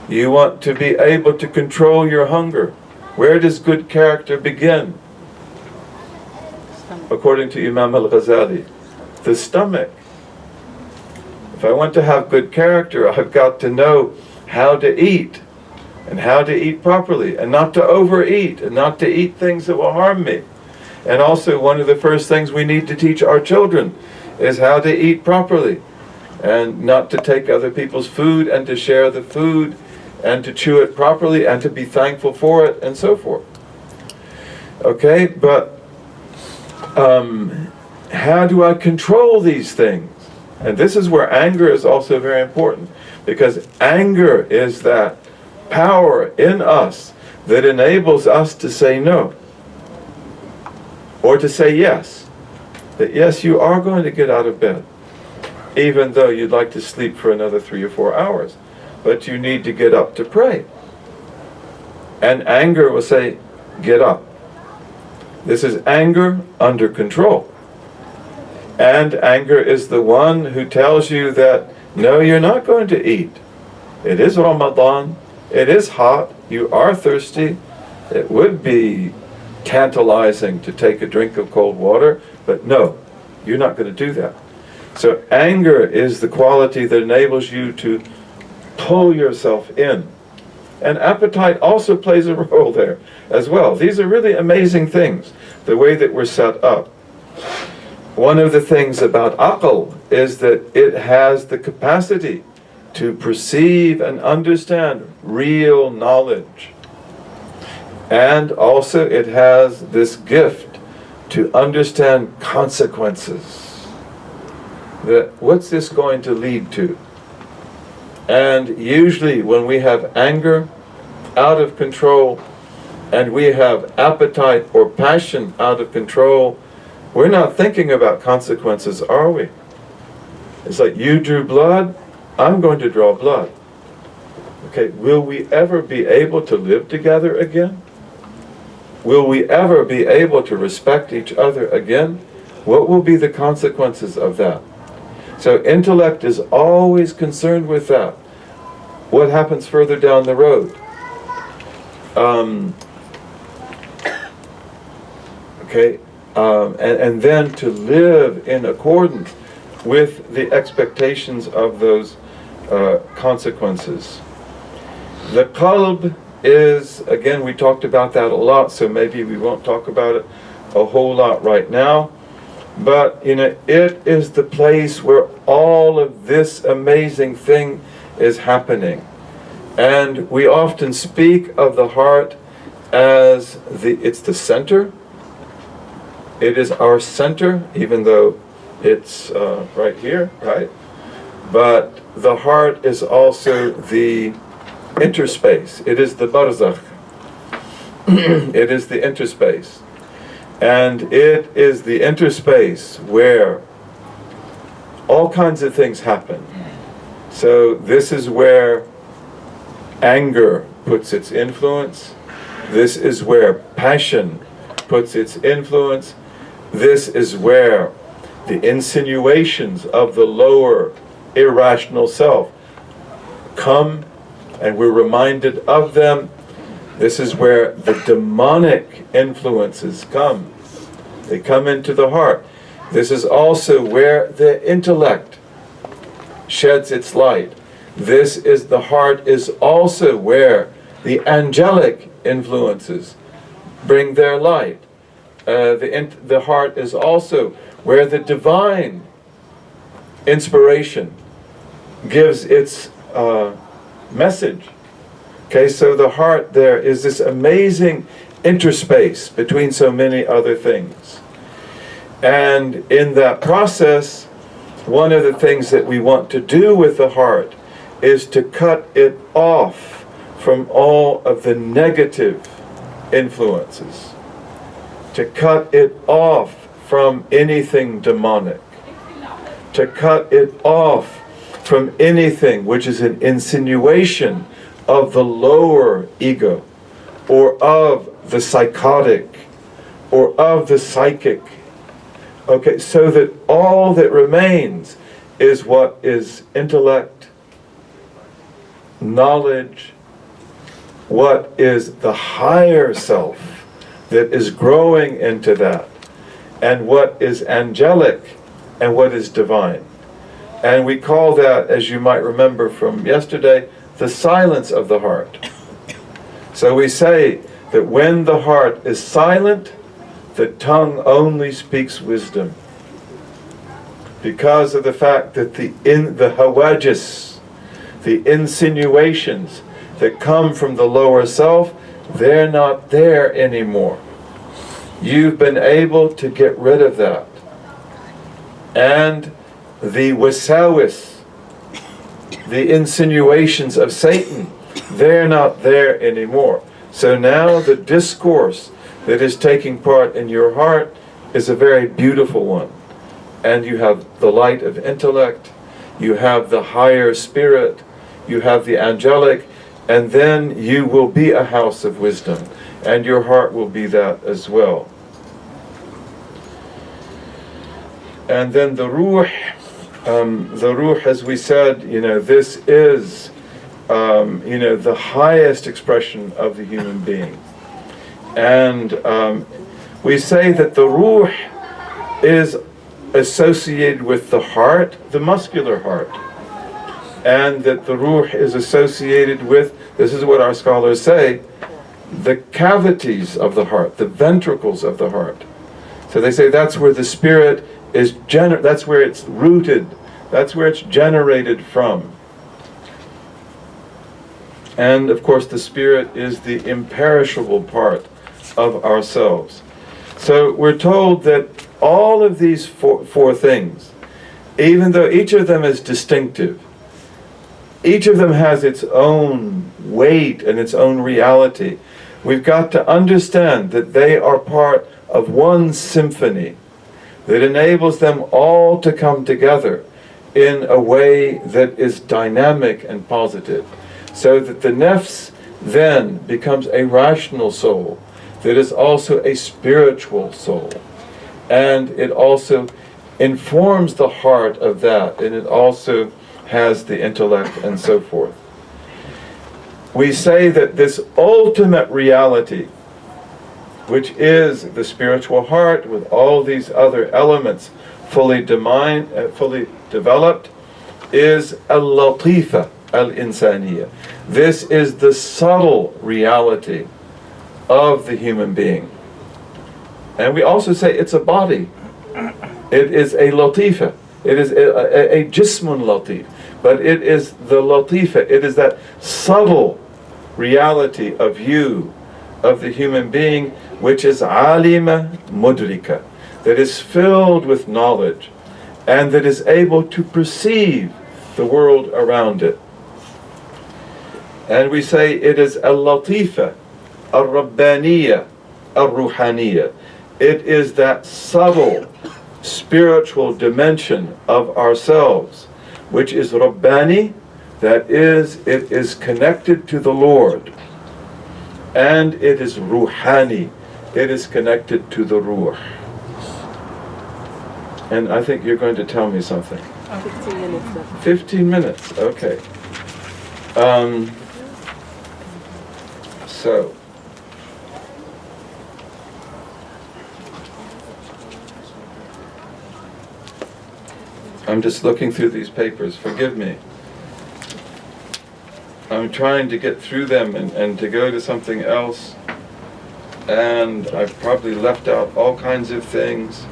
You want to be able to control your hunger. Where does good character begin? According to Imam al-Ghazali, the stomach. If I want to have good character, I've got to know how to eat, and how to eat properly, and not to overeat, and not to eat things that will harm me. And also, one of the first things we need to teach our children is how to eat properly, and not to take other people's food, and to share the food, and to chew it properly, and to be thankful for it, and so forth. Okay, but how do I control these things? And this is where anger is also very important, because anger is that power in us that enables us to say no, or to say yes. That yes, you are going to get out of bed, even though you'd like to sleep for another 3 or 4 hours, but you need to get up to pray. And anger will say, get up. This is anger under control. And anger is the one who tells you that, no, you're not going to eat. It is Ramadan. It is hot. You are thirsty. It would be tantalizing to take a drink of cold water, but no, you're not going to do that. So anger is the quality that enables you to pull yourself in. And appetite also plays a role there as well. These are really amazing things, the way that we're set up. one of the things about aql is that it has the capacity to perceive and understand real knowledge. And also it has this gift to understand consequences. That what's this going to lead to? And usually when we have anger out of control and we have appetite or passion out of control, we're not thinking about consequences, are we? It's like, you drew blood, I'm going to draw blood. Okay, will we ever be able to live together again? Will we ever be able to respect each other again? What will be the consequences of that? So intellect is always concerned with that. What happens further down the road? And then to live in accordance with the expectations of those consequences. The qalb is, again, we talked about that a lot, so maybe we won't talk about it a whole lot right now. But it is the place where all of this amazing thing is happening. And we often speak of the heart as it's the center. It is our center, even though it's right here, right? But the heart is also the interspace. It is the barzakh. It is the interspace. And it is the interspace where all kinds of things happen. So this is where anger puts its influence. This is where passion puts its influence. This is where the insinuations of the lower irrational self come, and we're reminded of them. This is where the demonic influences come. They come into the heart. This is also where the intellect sheds its light. The heart is also where the angelic influences bring their light. The heart is also where the divine inspiration gives its message. Okay, so the heart there is this amazing interspace between so many other things. And in that process, one of the things that we want to do with the heart is to cut it off from all of the negative influences. To cut it off from anything demonic. To cut it off from anything which is an insinuation of the lower ego, or of the psychotic, or of the psychic. Okay, so that all that remains is what is intellect, knowledge, what is the higher self that is growing into that, and what is angelic, and what is divine. And we call that, as you might remember from yesterday, the silence of the heart. So we say that when the heart is silent, the tongue only speaks wisdom. Because of the fact that the hawajis, the insinuations that come from the lower self, they're not there anymore. You've been able to get rid of that. And the wasawis, the insinuations of Satan, they're not there anymore. So now the discourse that is taking part in your heart is a very beautiful one. And you have the light of intellect, you have the higher spirit, you have the angelic, and then you will be a house of wisdom, and your heart will be that as well. And then the ruh, as we said, this is, the highest expression of the human being. And we say that the ruh is associated with the heart, the muscular heart. And that the ruh is associated with, this is what our scholars say, the cavities of the heart, the ventricles of the heart. So they say that's where the spirit that's where it's rooted, that's where it's generated from. And of course the spirit is the imperishable part of ourselves. So we're told that all of these four things, even though each of them is distinctive, each of them has its own weight and its own reality, we've got to understand that they are part of one symphony that enables them all to come together in a way that is dynamic and positive, so that the nafs then becomes a rational soul that is also a spiritual soul, and it also informs the heart of that, and it also has the intellect and so forth. We say that this ultimate reality, which is the spiritual heart with all these other elements fully developed, is al-latifa al-insaniya. This is the subtle reality of the human being. And we also say it's a body. It is a latifa. It is a jismun latif. But it is the latifa. It is that subtle reality of you, of the human being, which is alima mudrika, that is filled with knowledge and that is able to perceive the world around it. And we say it is al-latifa, al-rabbaniya, al-ruhaniya. It is that subtle spiritual dimension of ourselves, which is Rabbani, that is, it is connected to the Lord. And it is Ruhani, it is connected to the Ruh. And I think you're going to tell me something. 15 minutes left. 15 minutes, okay. So, I'm just looking through these papers, forgive me. I'm trying to get through them and to go to something else, and I've probably left out all kinds of things,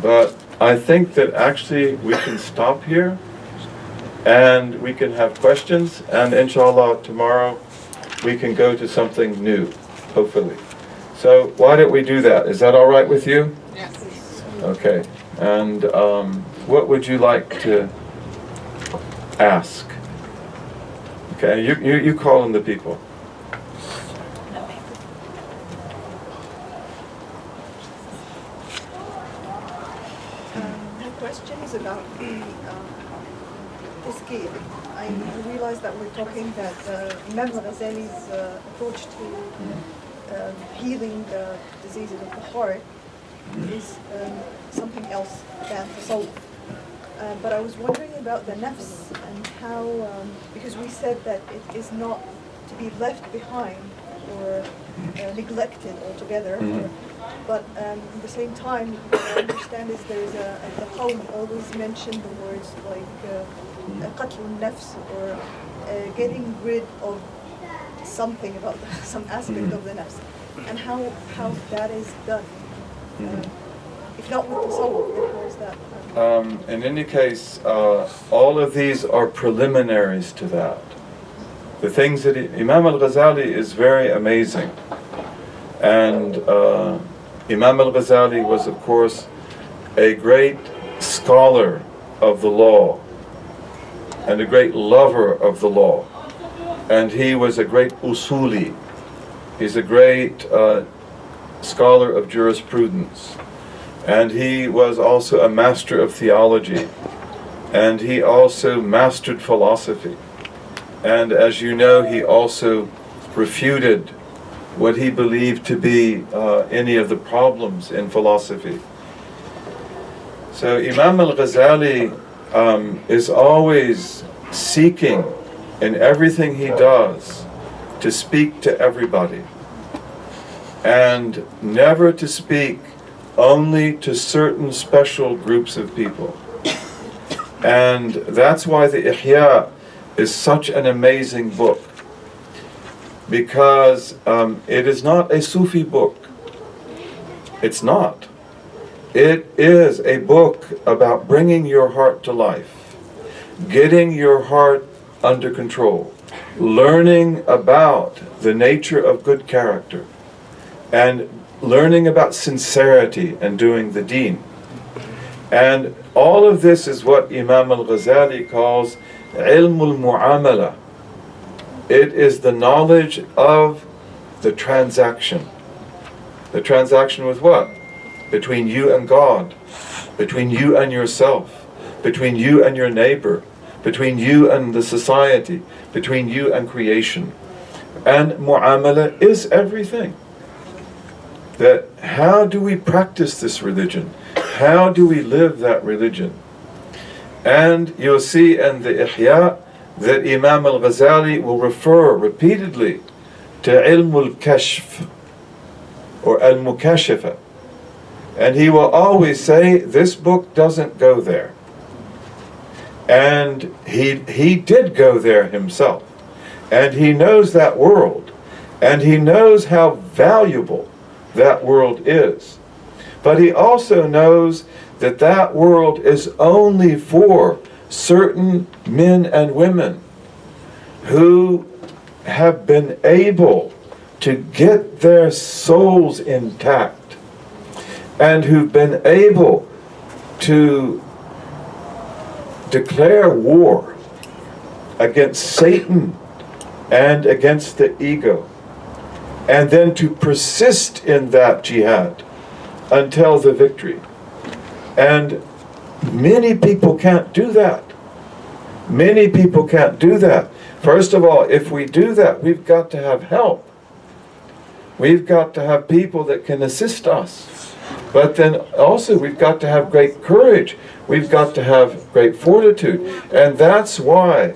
but I think that actually we can stop here and we can have questions, and inshallah tomorrow we can go to something new, hopefully. So why don't we do that? Is that all right with you? Yes. Okay. And what would you like to ask? Okay, you call in the people. My question is about the escape. I realize that we're talking that Imam al-Ghazali's approach to healing the diseases of the heart is something else than tasawwuf. But I was wondering about the nafs and how, because we said that it is not to be left behind or neglected altogether, but at the same time, what I understand is there's the Qawm always mention the words like qatlun nafs, or getting rid of something about some aspect of the nafs, and how that is done. If not with tasawwuf, then how is that? In any case, all of these are preliminaries to that. The things that Imam al-Ghazali is very amazing. And Imam al-Ghazali was, of course, a great scholar of the law and a great lover of the law. And he was a great usuli. He's a great scholar of jurisprudence. And he was also a master of theology. And he also mastered philosophy. And as you know, he also refuted what he believed to be any of the problems in philosophy. So Imam al-Ghazali is always seeking in everything he does to speak to everybody, and never to speak only to certain special groups of people. And that's why the Ihya is such an amazing book, because it is not a Sufi book. It's not. It is a book about bringing your heart to life, getting your heart under control, learning about the nature of good character, and learning about sincerity and doing the deen. And all of this is what Imam al-Ghazali calls ilm al-mu'amala. It is the knowledge of the transaction. The transaction with what? Between you and God, between you and yourself, between you and your neighbor, between you and the society, between you and creation. And mu'amala is everything. That how do we practice this religion? How do we live that religion? And you'll see in the Ihya that Imam al-Ghazali will refer repeatedly to ilm al-kashf or al-mukashafa. And he will always say, this book doesn't go there. And he did go there himself. And he knows that world. And he knows how valuable that world is. But he also knows that that world is only for certain men and women who have been able to get their souls intact and who've been able to declare war against Satan and against the ego, and then to persist in that jihad until the victory. And many people can't do that. Many people can't do that. First of all, if we do that, we've got to have help. We've got to have people that can assist us. But then also we've got to have great courage. We've got to have great fortitude. And that's why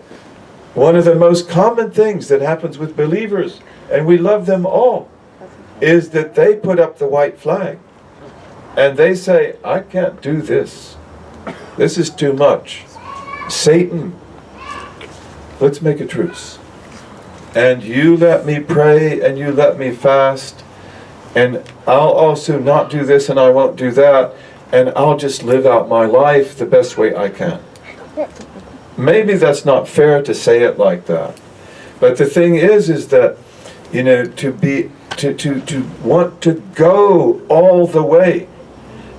one of the most common things that happens with believers, and we love them all, is that they put up the white flag. And they say, I can't do this. This is too much. Satan, let's make a truce. And you let me pray and you let me fast. And I'll also not do this and I won't do that. And I'll just live out my life the best way I can. Maybe that's not fair to say it like that. But the thing is that, you know, to want to go all the way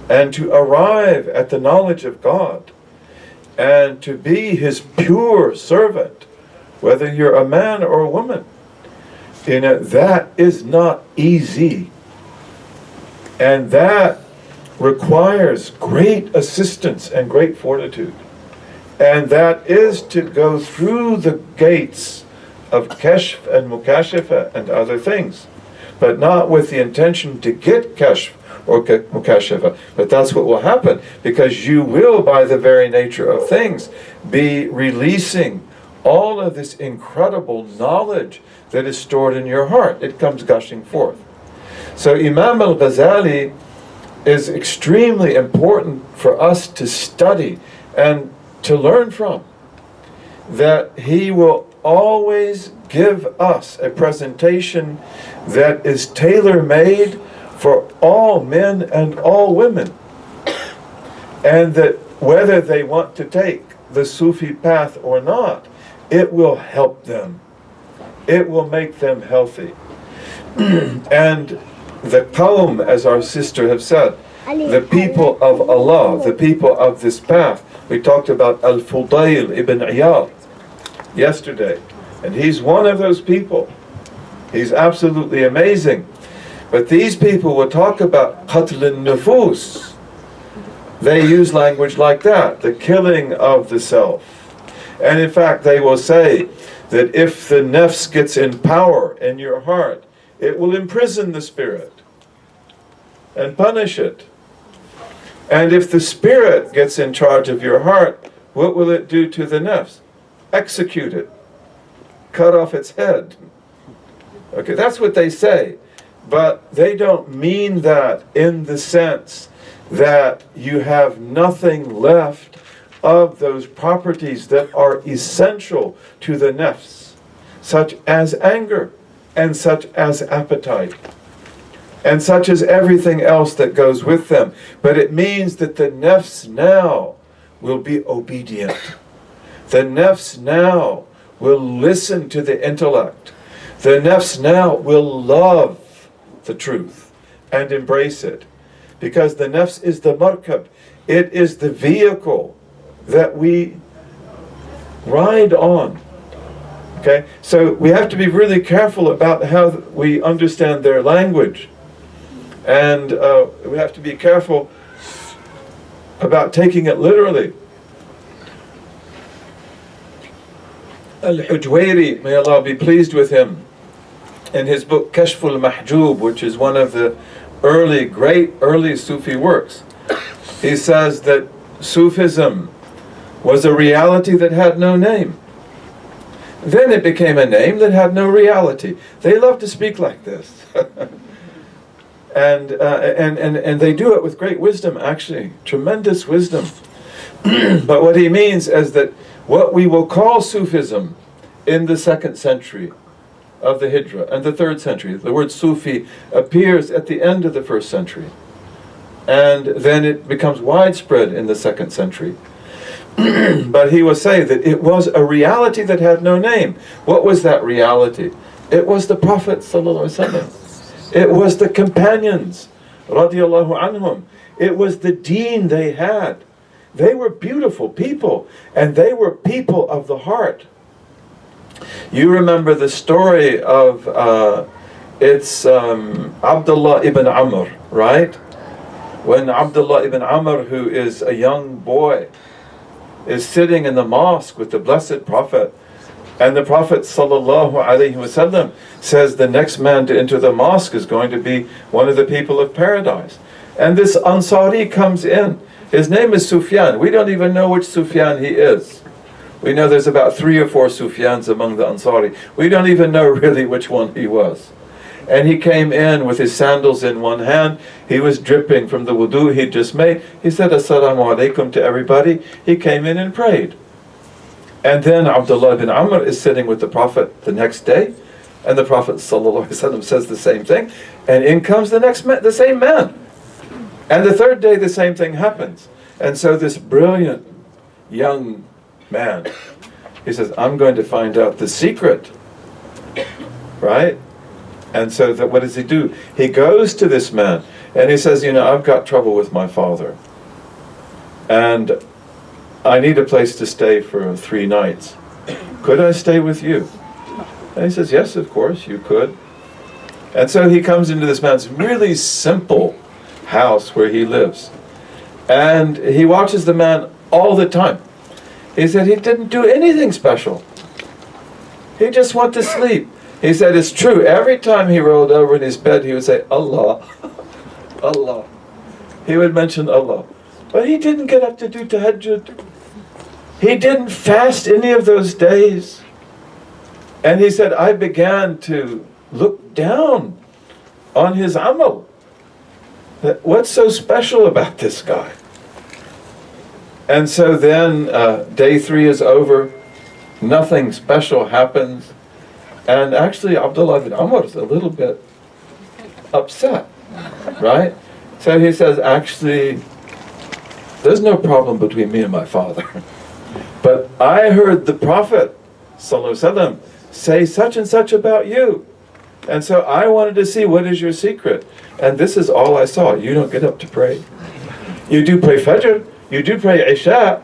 and to arrive at the knowledge of God and to be His pure servant, whether you're a man or a woman, you know, that is not easy. And that requires great assistance and great fortitude. And that is to go through the gates of kashf and mukashafa and other things, but not with the intention to get kashf or mukashafa. But that's what will happen, because you will, by the very nature of things, be releasing all of this incredible knowledge that is stored in your heart. It comes gushing forth. So Imam al-Ghazali is extremely important for us to study and to learn from. That he will always give us a presentation that is tailor-made for all men and all women. And that whether they want to take the Sufi path or not, it will help them. It will make them healthy. And the qawm, as our sister have said, the people of Allah, the people of this path. We talked about al-Fudayl ibn Iyad yesterday, and he's one of those people. He's absolutely amazing. But these people will talk about qatl al-nufus. They use language like that, the killing of the self. And in fact, they will say that if the nafs gets in power in your heart, it will imprison the spirit and punish it. And if the spirit gets in charge of your heart, what will it do to the nafs? Execute it. Cut off its head. Okay, that's what they say. But they don't mean that in the sense that you have nothing left of those properties that are essential to the nafs, such as anger and such as appetite. and such is everything else that goes with them. But it means that the nafs now will be obedient. The nafs now will listen to the intellect. The nafs now will love the truth and embrace it. Because the nafs is the markab. It is the vehicle that we ride on. Okay? So we have to be really careful about how we understand their language. And we have to be careful about taking it literally. Al-Hujwairi, may Allah be pleased with him, in his book Kashful Mahjub, which is one of the great early Sufi works, he says that Sufism was a reality that had no name. Then it became a name that had no reality. They love to speak like this. And they do it with great wisdom, actually, tremendous wisdom. But what he means is that what we will call Sufism in the 2nd century of the Hijrah and the 3rd century, the word Sufi appears at the end of the 1st century. And then it becomes widespread in the 2nd century. But he will say that it was a reality that had no name. What was that reality? It was the Prophet ﷺ. It was the companions, radiallahu anhum. It was the deen they had. They were beautiful people, and they were people of the heart. You remember the story of, Abdullah ibn Amr, right? When Abdullah ibn Amr, who is a young boy, is sitting in the mosque with the Blessed Prophet, and the Prophet ﷺ says the next man to enter the mosque is going to be one of the people of paradise. And this Ansari comes in. His name is Sufyan. We don't even know which Sufyan he is. We know there's about 3 or 4 Sufyans among the Ansari. We don't even know really which one he was. And he came in with his sandals in one hand. He was dripping from the wudu he'd just made. He said, Assalamu alaikum to everybody. He came in and prayed. And then Abdullah ibn Amr is sitting with the Prophet the next day. And the Prophet ﷺ says the same thing. And in comes the same man. And the 3rd day the same thing happens. And so this brilliant young man, he says, I'm going to find out the secret. Right? And so what does he do? He goes to this man and he says, I've got trouble with my father. And I need a place to stay for 3 nights. Could I stay with you? And he says, yes, of course, you could. And so he comes into this man's really simple house where he lives. And he watches the man all the time. He said he didn't do anything special. He just went to sleep. He said it's true. Every time he rolled over in his bed, he would say, Allah, Allah. He would mention Allah. But he didn't get up to do tahajjud. He didn't fast any of those days. And he said, I began to look down on his amal. What's so special about this guy? And so then day 3 is over. Nothing special happens. And actually Abdullah ibn Amr is a little bit upset. Right? So he says, actually, there's no problem between me and my father. But I heard the Prophet ﷺ say such and such about you. And so I wanted to see what is your secret. And this is all I saw. You don't get up to pray. You do pray Fajr. You do pray Isha.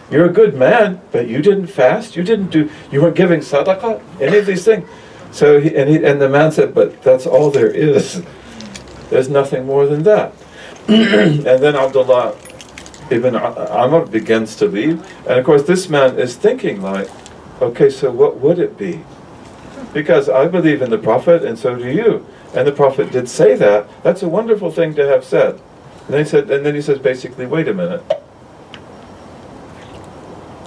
You're a good man, but you didn't fast. You weren't giving sadaqah, any of these things. So and the man said, but that's all there is. There's nothing more than that. And then Abdullah ibn Amr begins to leave. And of course this man is thinking like, okay, so what would it be? Because I believe in the Prophet and so do you. And the Prophet did say that. That's a wonderful thing to have said. And then he says basically, wait a minute.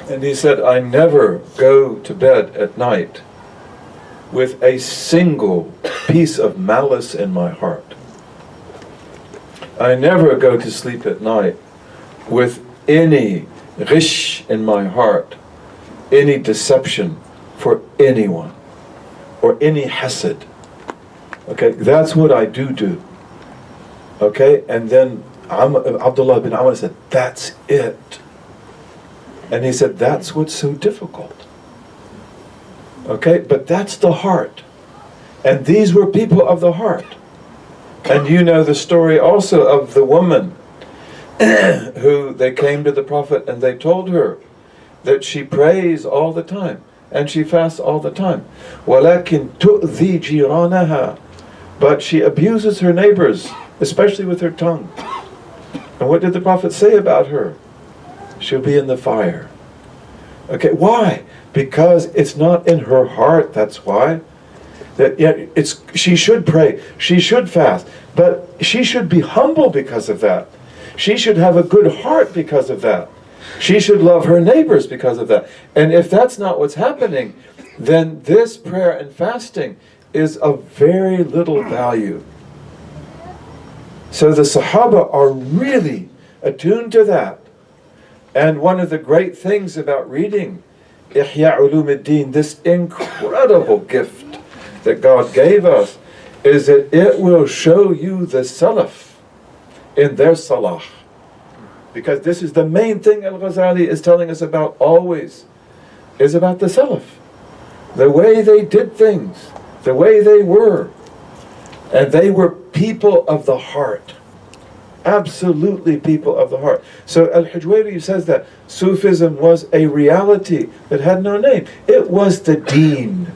And he said, I never go to bed at night with a single piece of malice in my heart. I never go to sleep at night with any ghish in my heart, any deception for anyone, or any hasad. Okay, that's what I do. Okay, and then Abdullah bin Amr said, that's it. And he said, that's what's so difficult. Okay, but that's the heart. And these were people of the heart. And you know the story also of the woman who they came to the Prophet and they told her that she prays all the time and she fasts all the time. وَلَكِنْ تُؤْذِي جِيرَانَهَا. But she abuses her neighbors, especially with her tongue. And what did the Prophet say about her? She'll be in the fire. Okay, why? Because it's not in her heart, that's why. That she should pray, she should fast, but she should be humble because of that. She should have a good heart because of that. She should love her neighbors because of that. And if that's not what's happening, then this prayer and fasting is of very little value. So the Sahaba are really attuned to that. And one of the great things about reading Ihya Ulumuddin, this incredible gift that God gave us, is that it will show you the Salaf in their Salah. Because this is the main thing al-Ghazali is telling us about always, is about the Salaf. The way they did things, the way they were. And they were people of the heart. Absolutely people of the heart. So Al-Hujwayri says that Sufism was a reality that had no name. It was the deen.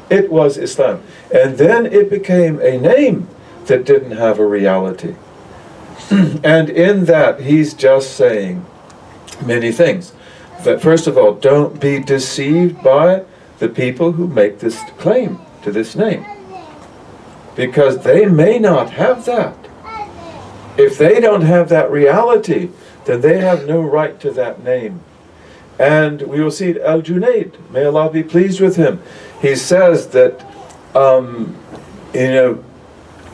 It was Islam. And then it became a name that didn't have a reality. And in that, he's just saying many things. That first of all, don't be deceived by the people who make this claim to this name. Because they may not have that. If they don't have that reality, then they have no right to that name. And we will see Al-Junayd, may Allah be pleased with him. He says that,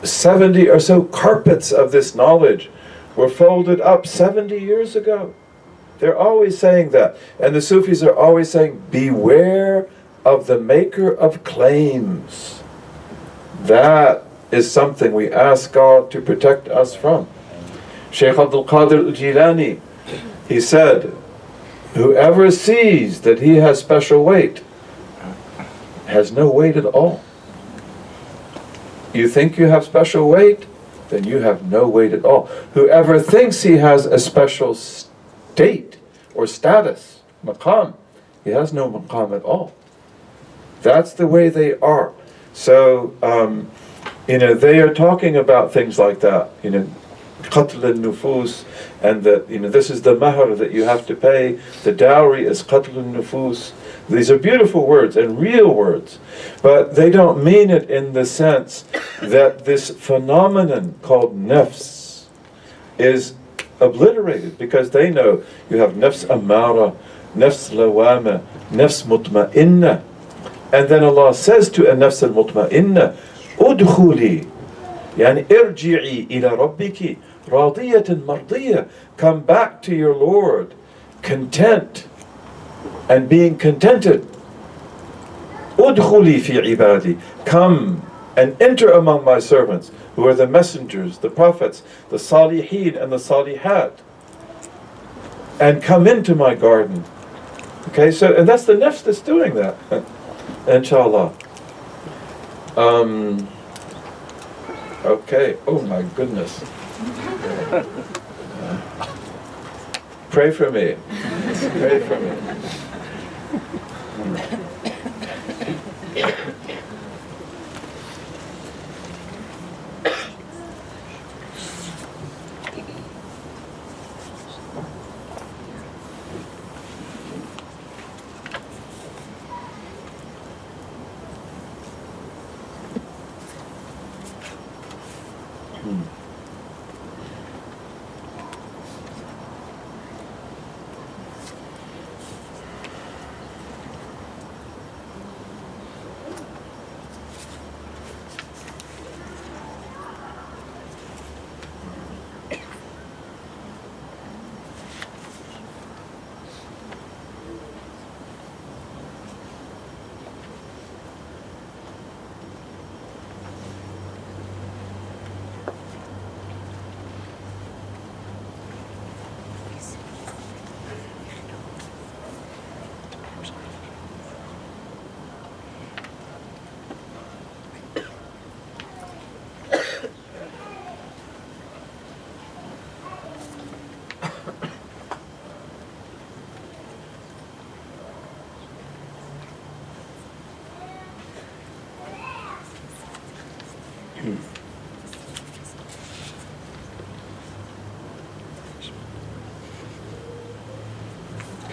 70 or so carpets of this knowledge were folded up 70 years ago. They're always saying that. And the Sufis are always saying, beware of the maker of claims. That is something we ask God to protect us from. Shaykh Abdul Qadir al-Jilani, he said, whoever sees that he has special weight has no weight at all. You think you have special weight, then you have no weight at all. Whoever thinks he has a special state or status, maqam, he has no maqam at all. That's the way they are. So, they are talking about things like that, qatl al-nufus, and that, this is the mahr that you have to pay. The dowry is qatl al-nufus. These are beautiful words and real words, but they don't mean it in the sense that this phenomenon called nafs is obliterated, because they know you have nafs amara, nafs lawama, nafs mutma'inna. And then Allah says to a nafs al-mutma'inna, udkhuli, yani irji'i ila rabbiki, radiyatan mardiyah, come back to your Lord, content, and being contented. Udkhuli fi ibadi, come and enter among my servants, who are the messengers, the prophets, the salihin and the salihat, and come into my garden. Okay, so, and that's the nafs that's doing that. Inshallah. Okay, oh my goodness. Pray for me. Pray for me.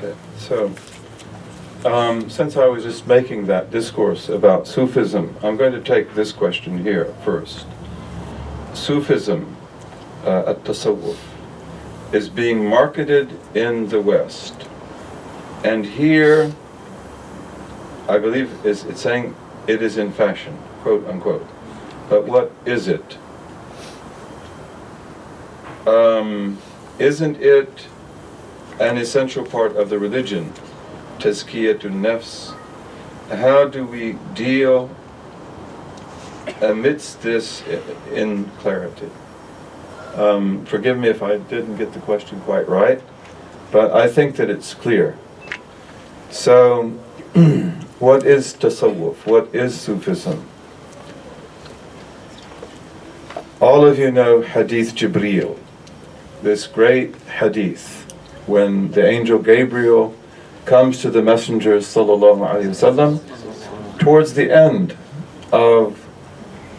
Okay, so since I was just making that discourse about Sufism, I'm going to take this question here first. Sufism, at-tasawwuf, is being marketed in the West. And here, I believe it's saying it is in fashion, quote unquote. But what is it? Isn't it an essential part of the religion? Tazkiyatun nafs. How do we deal amidst this in clarity? Forgive me if I didn't get the question quite right, but I think that it's clear. So, what is tasawwuf? What is Sufism? All of you know Hadith Jibreel, this great hadith, when the angel Gabriel comes to the Messenger ﷺ towards the end of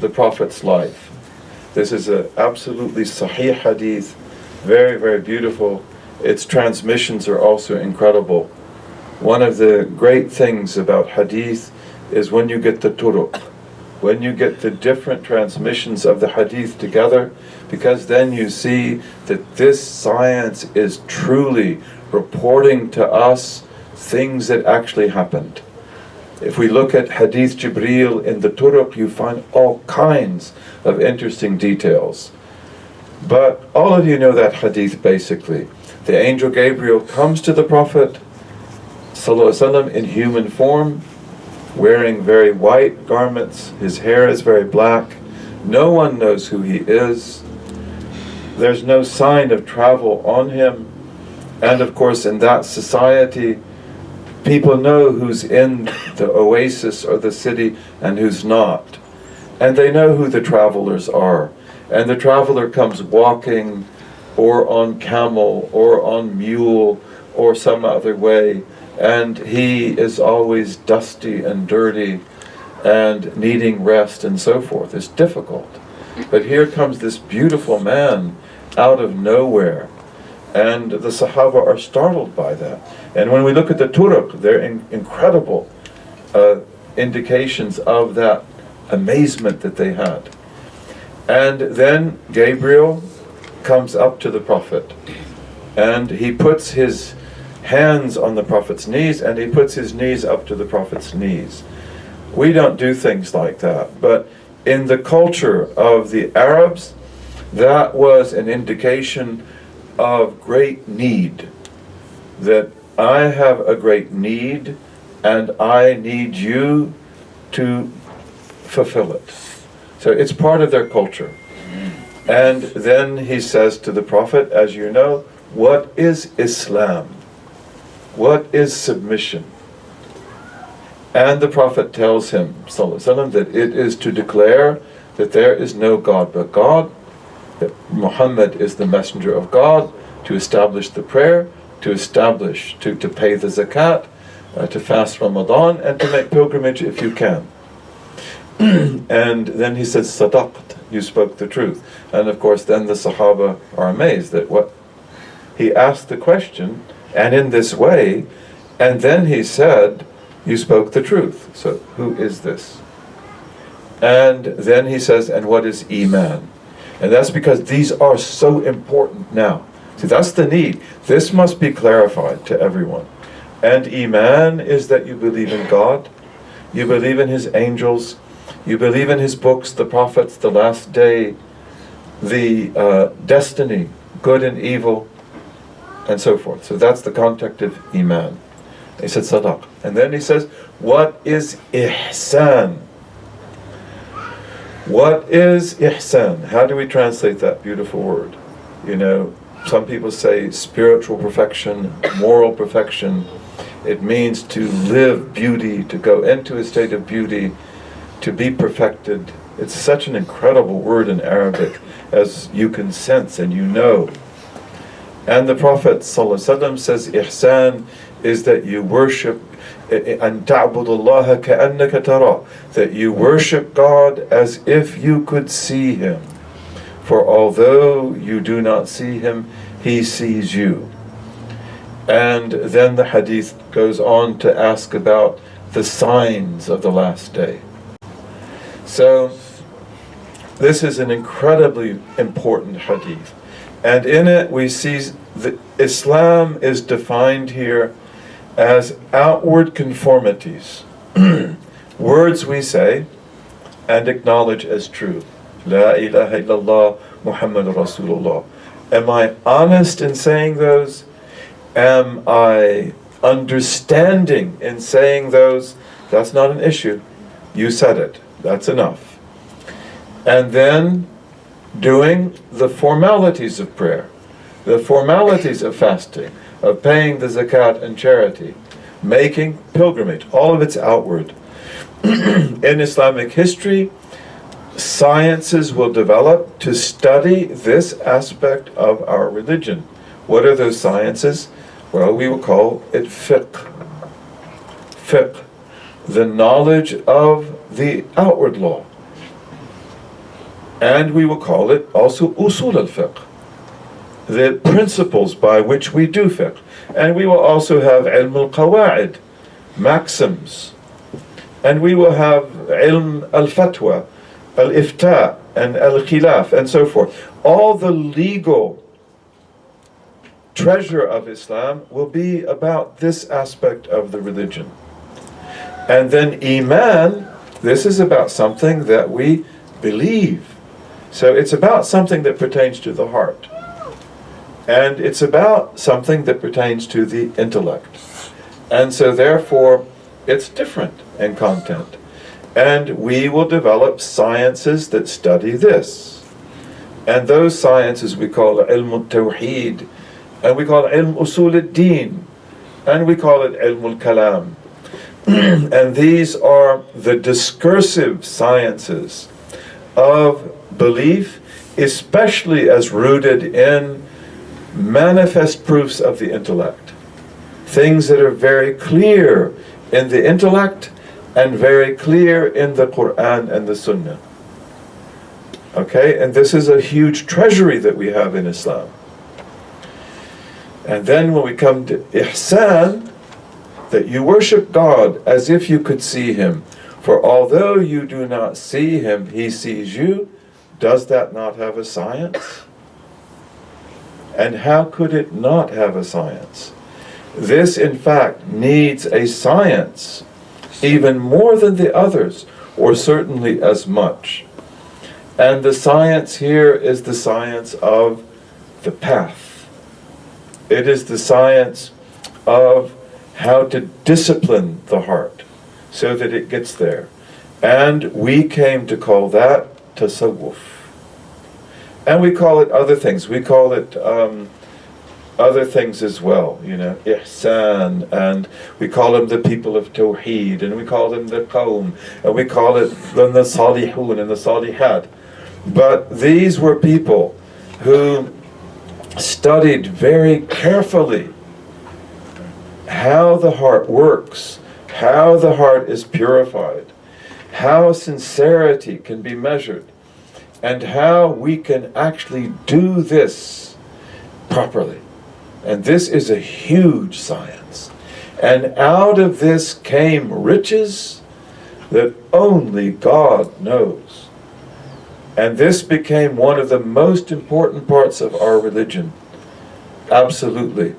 the Prophet's life. This is an absolutely sahih hadith, very, very beautiful. Its transmissions are also incredible. One of the great things about hadith is when you get the turuq, when you get the different transmissions of the hadith together, because then you see that this science is truly reporting to us things that actually happened. If we look at Hadith Jibreel in the Turuq, you find all kinds of interesting details. But all of you know that hadith basically. The angel Gabriel comes to the Prophet ﷺ in human form, wearing very white garments. His hair is very black. No one knows who he is. There's no sign of travel on him. And of course, in that society, people know who's in the oasis or the city and who's not. And they know who the travelers are. And the traveler comes walking, or on camel, or on mule, or some other way. And he is always dusty and dirty and needing rest and so forth. It's difficult. But here comes this beautiful man out of nowhere. And the Sahaba are startled by that. And when we look at the Turuq, they're incredible indications of that amazement that they had. And then Gabriel comes up to the Prophet, and he puts his hands on the Prophet's knees, and he puts his knees up to the Prophet's knees. We don't do things like that, but in the culture of the Arabs, that was an indication of great need, that I have a great need and I need you to fulfill it. So it's part of their culture. And then he says to the Prophet, as you know, what is Islam? What is submission? And the Prophet tells him, sallallahu alaihi wasallam, that it is to declare that there is no God but God, that Muhammad is the messenger of God, to establish the prayer, to pay the zakat, to fast Ramadan, and to make pilgrimage if you can. And then he says, Sadaqt, you spoke the truth. And of course then the Sahaba are amazed that what he asked the question, and in this way, and then he said, you spoke the truth. So who is this? And then he says, and what is Iman? And that's because these are so important now. See, that's the need. This must be clarified to everyone. And Iman is that you believe in God, you believe in His angels, you believe in His books, the prophets, the last day, the destiny, good and evil, and so forth. So that's the context of Iman. He said Sadaq. And then he says, what is Ihsan? What is Ihsan? How do we translate that beautiful word? You know, some people say spiritual perfection, moral perfection. It means to live beauty, to go into a state of beauty, to be perfected. It's such an incredible word in Arabic, as you can sense and you know. And the Prophet ﷺ says, Ihsan is that you worship, أن تعبد الله كأنك تراه, that you worship God as if you could see Him. For although you do not see Him, He sees you. And then the hadith goes on to ask about the signs of the last day. So this is an incredibly important hadith. And in it we see that Islam is defined here as outward conformities. Words we say and acknowledge as true. La ilaha illallah Muhammad Rasulullah. Am I honest in saying those? Am I understanding in saying those? That's not an issue. You said it. That's enough. And then doing the formalities of prayer, the formalities of fasting, of paying the zakat and charity, making pilgrimage, all of it's outward. In Islamic history, sciences will develop to study this aspect of our religion. What are those sciences? Well, we will call it fiqh. Fiqh, the knowledge of the outward law. And we will call it also usul al-fiqh, the principles by which we do fiqh. And we will also have ilm al-qawa'id, maxims. And we will have ilm al-fatwa, al-ifta, and al-khilaf, and so forth. All the legal treasure of Islam will be about this aspect of the religion. And then Iman, this is about something that we believe. So it's about something that pertains to the heart. And it's about something that pertains to the intellect. And so therefore, it's different in content. And we will develop sciences that study this. And those sciences we call ilm al-tawheed, and we call it ilm usul al-din, and we call it ilm al-kalam. And these are the discursive sciences of belief, especially as rooted in manifest proofs of the intellect. Things that are very clear in the intellect and very clear in the Quran and the Sunnah. Okay, and this is a huge treasury that we have in Islam. And then when we come to ihsan, that you worship God as if you could see Him. For although you do not see Him, He sees you. Does that not have a science? And how could it not have a science? This, in fact, needs a science, even more than the others, or certainly as much. And the science here is the science of the path. It is the science of how to discipline the heart so that it gets there. And we came to call that tasawwuf. And we call it other things. We call it other things as well, ihsan, and we call them the people of Tawheed, and we call them the Qawm, and we call it them the Salihun and the Salihat. But these were people who studied very carefully how the heart works, how the heart is purified, how sincerity can be measured, and how we can actually do this properly. And this is a huge science. And out of this came riches that only God knows. And this became one of the most important parts of our religion. Absolutely.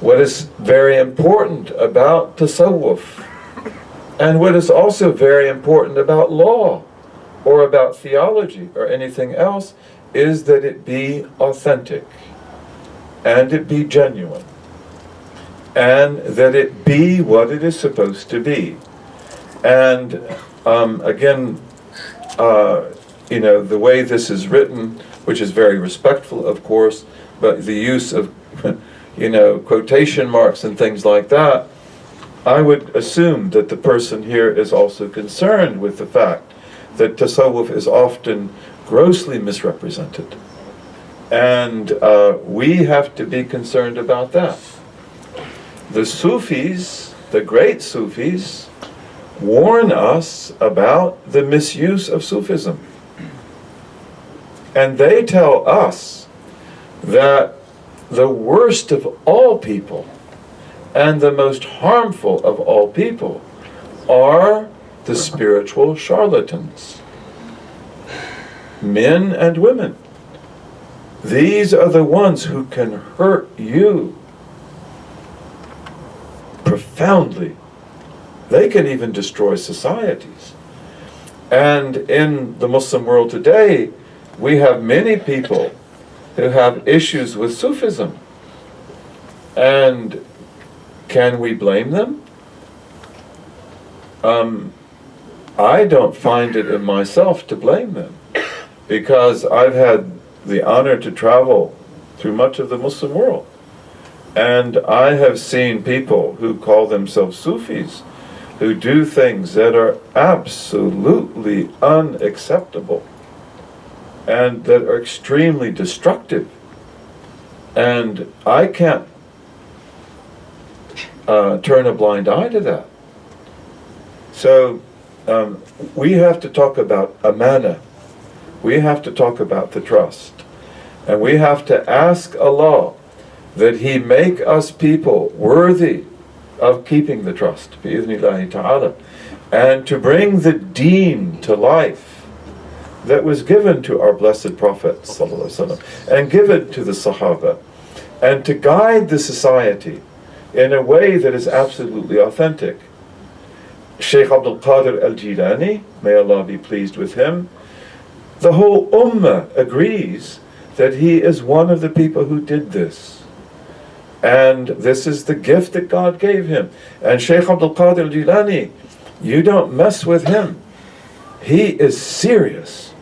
What is very important about tasawwuf, and what is also very important about law, or about theology, or anything else, is that it be authentic, and it be genuine, and that it be what it is supposed to be. And again, the way this is written, which is very respectful, of course, but the use of, quotation marks and things like that, I would assume that the person here is also concerned with the fact that tasawwuf is often grossly misrepresented. And we have to be concerned about that. The Sufis, the great Sufis, warn us about the misuse of Sufism. And they tell us that the worst of all people and the most harmful of all people are the spiritual charlatans. Men and women. These are the ones who can hurt you profoundly. They can even destroy societies. And in the Muslim world today, we have many people who have issues with Sufism. And can we blame them? I don't find it in myself to blame them, because I've had the honor to travel through much of the Muslim world. And I have seen people who call themselves Sufis, who do things that are absolutely unacceptable and that are extremely destructive. And I can't turn a blind eye to that. So we have to talk about amana. We have to talk about the trust. And we have to ask Allah that He make us people worthy of keeping the trust, bi-idhnillahi ta'ala, and to bring the deen to life that was given to our blessed Prophet sallallahu alaihi wasallam, and given to the Sahaba, and to guide the society in a way that is absolutely authentic. Shaykh Abdul Qadir al-Jilani, may Allah be pleased with him, the whole ummah agrees that he is one of the people who did this. And this is the gift that God gave him. And Shaykh Abdul Qadir al-Jilani, you don't mess with him. He is serious.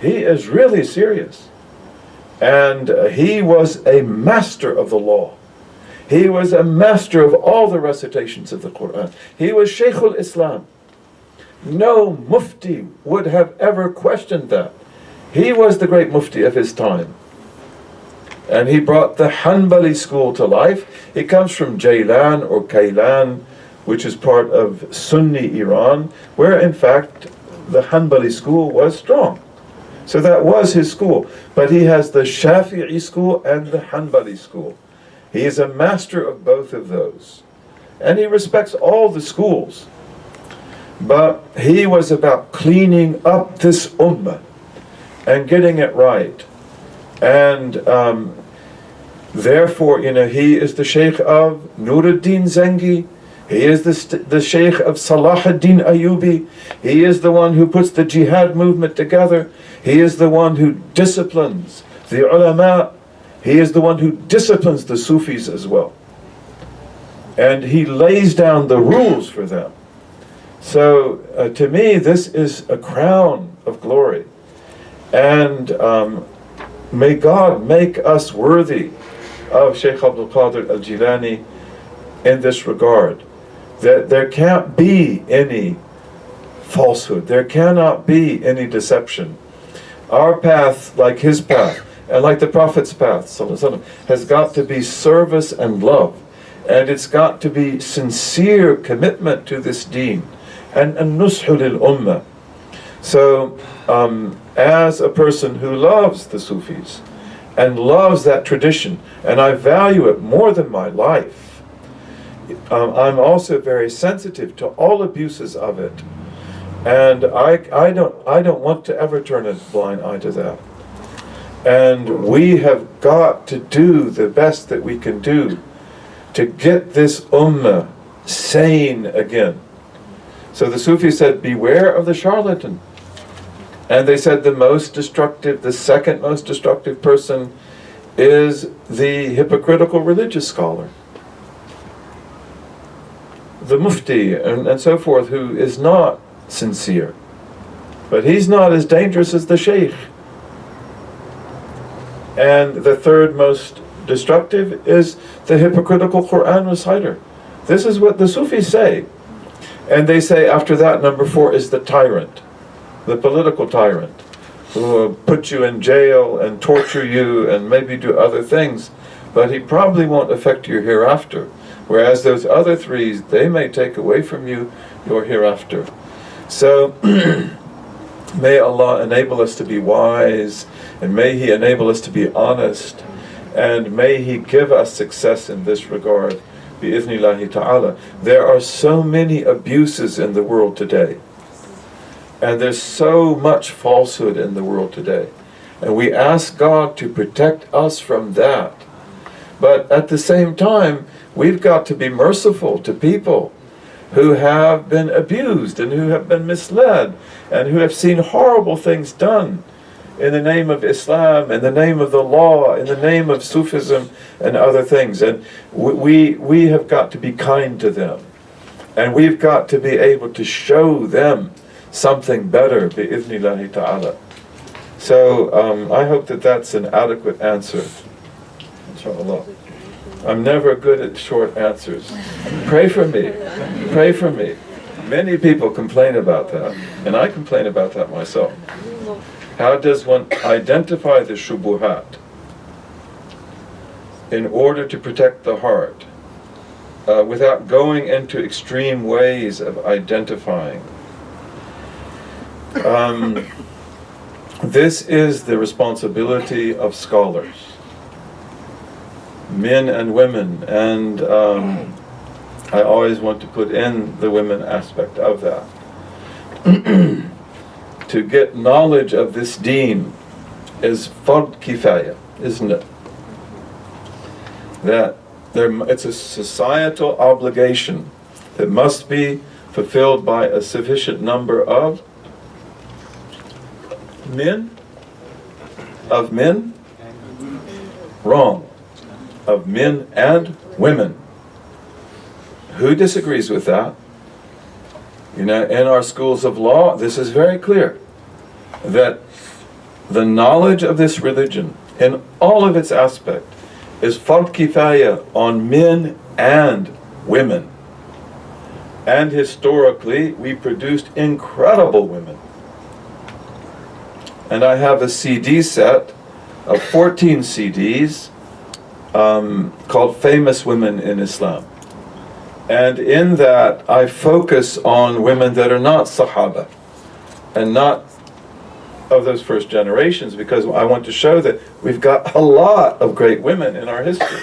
He is really serious. And he was a master of the law. He was a master of all the recitations of the Quran. He was Shaykhul Islam. No mufti would have ever questioned that. He was the great mufti of his time. And he brought the Hanbali school to life. He comes from Jaylan or Kailan, which is part of Sunni Iran, where in fact the Hanbali school was strong. So that was his school. But he has the Shafi'i school and the Hanbali school. He is a master of both of those. And he respects all the schools. But he was about cleaning up this ummah and getting it right. And therefore, he is the Sheikh of Nuruddin Zengi. He is the Sheikh of Salahuddin Ayyubi. He is the one who puts the jihad movement together. He is the one who disciplines the ulama. He is the one who disciplines the Sufis as well. And he lays down the rules for them. So to me, this is a crown of glory. And may God make us worthy of Shaykh Abdul Qadir al-Jilani in this regard. That there can't be any falsehood. There cannot be any deception. Our path, like his path, and like the Prophet's path, has got to be service and love. And it's got to be sincere commitment to this deen. And nushu lil ummah. So, as a person who loves the Sufis, and loves that tradition, and I value it more than my life, I'm also very sensitive to all abuses of it. And I don't want to ever turn a blind eye to that. And we have got to do the best that we can do to get this ummah sane again. So the Sufis said, beware of the charlatan. And they said the second most destructive person is the hypocritical religious scholar. The mufti and so forth, who is not sincere. But he's not as dangerous as the sheikh. And the third most destructive is the hypocritical Quran reciter. This is what the Sufis say. And they say after that, number 4 is the tyrant, the political tyrant, who will put you in jail and torture you and maybe do other things, but he probably won't affect you hereafter. Whereas those other 3, they may take away from you your hereafter. So may Allah enable us to be wise, and may He enable us to be honest, and may He give us success in this regard. bi'ithnillahi ta'ala. There are so many abuses in the world today. And there's so much falsehood in the world today. And we ask God to protect us from that. But at the same time, we've got to be merciful to people who have been abused and who have been misled and who have seen horrible things done in the name of Islam, in the name of the law, in the name of Sufism and other things. And we have got to be kind to them. And we've got to be able to show them something better, bi'ithnillahi ta'ala. So I hope that that's an adequate answer, inshallah. I'm never good at short answers. Pray for me. Pray for me. Many people complain about that, and I complain about that myself. How does one identify the shubuhat in order to protect the heart without going into extreme ways of identifying? This is the responsibility of scholars, men and women, and I always want to put in the women aspect of that. To get knowledge of this deen is fard kifaya, isn't it? That it's a societal obligation that must be fulfilled by a sufficient number of men? Of men? Wrong. Of men and women. Who disagrees with that? You know, in our schools of law, this is very clear, that the knowledge of this religion, in all of its aspects, is fard kifaya on men and women. And historically, we produced incredible women. And I have a CD set of 14 CDs called Famous Women in Islam. And in that, I focus on women that are not Sahaba and not of those first generations, because I want to show that we've got a lot of great women in our history.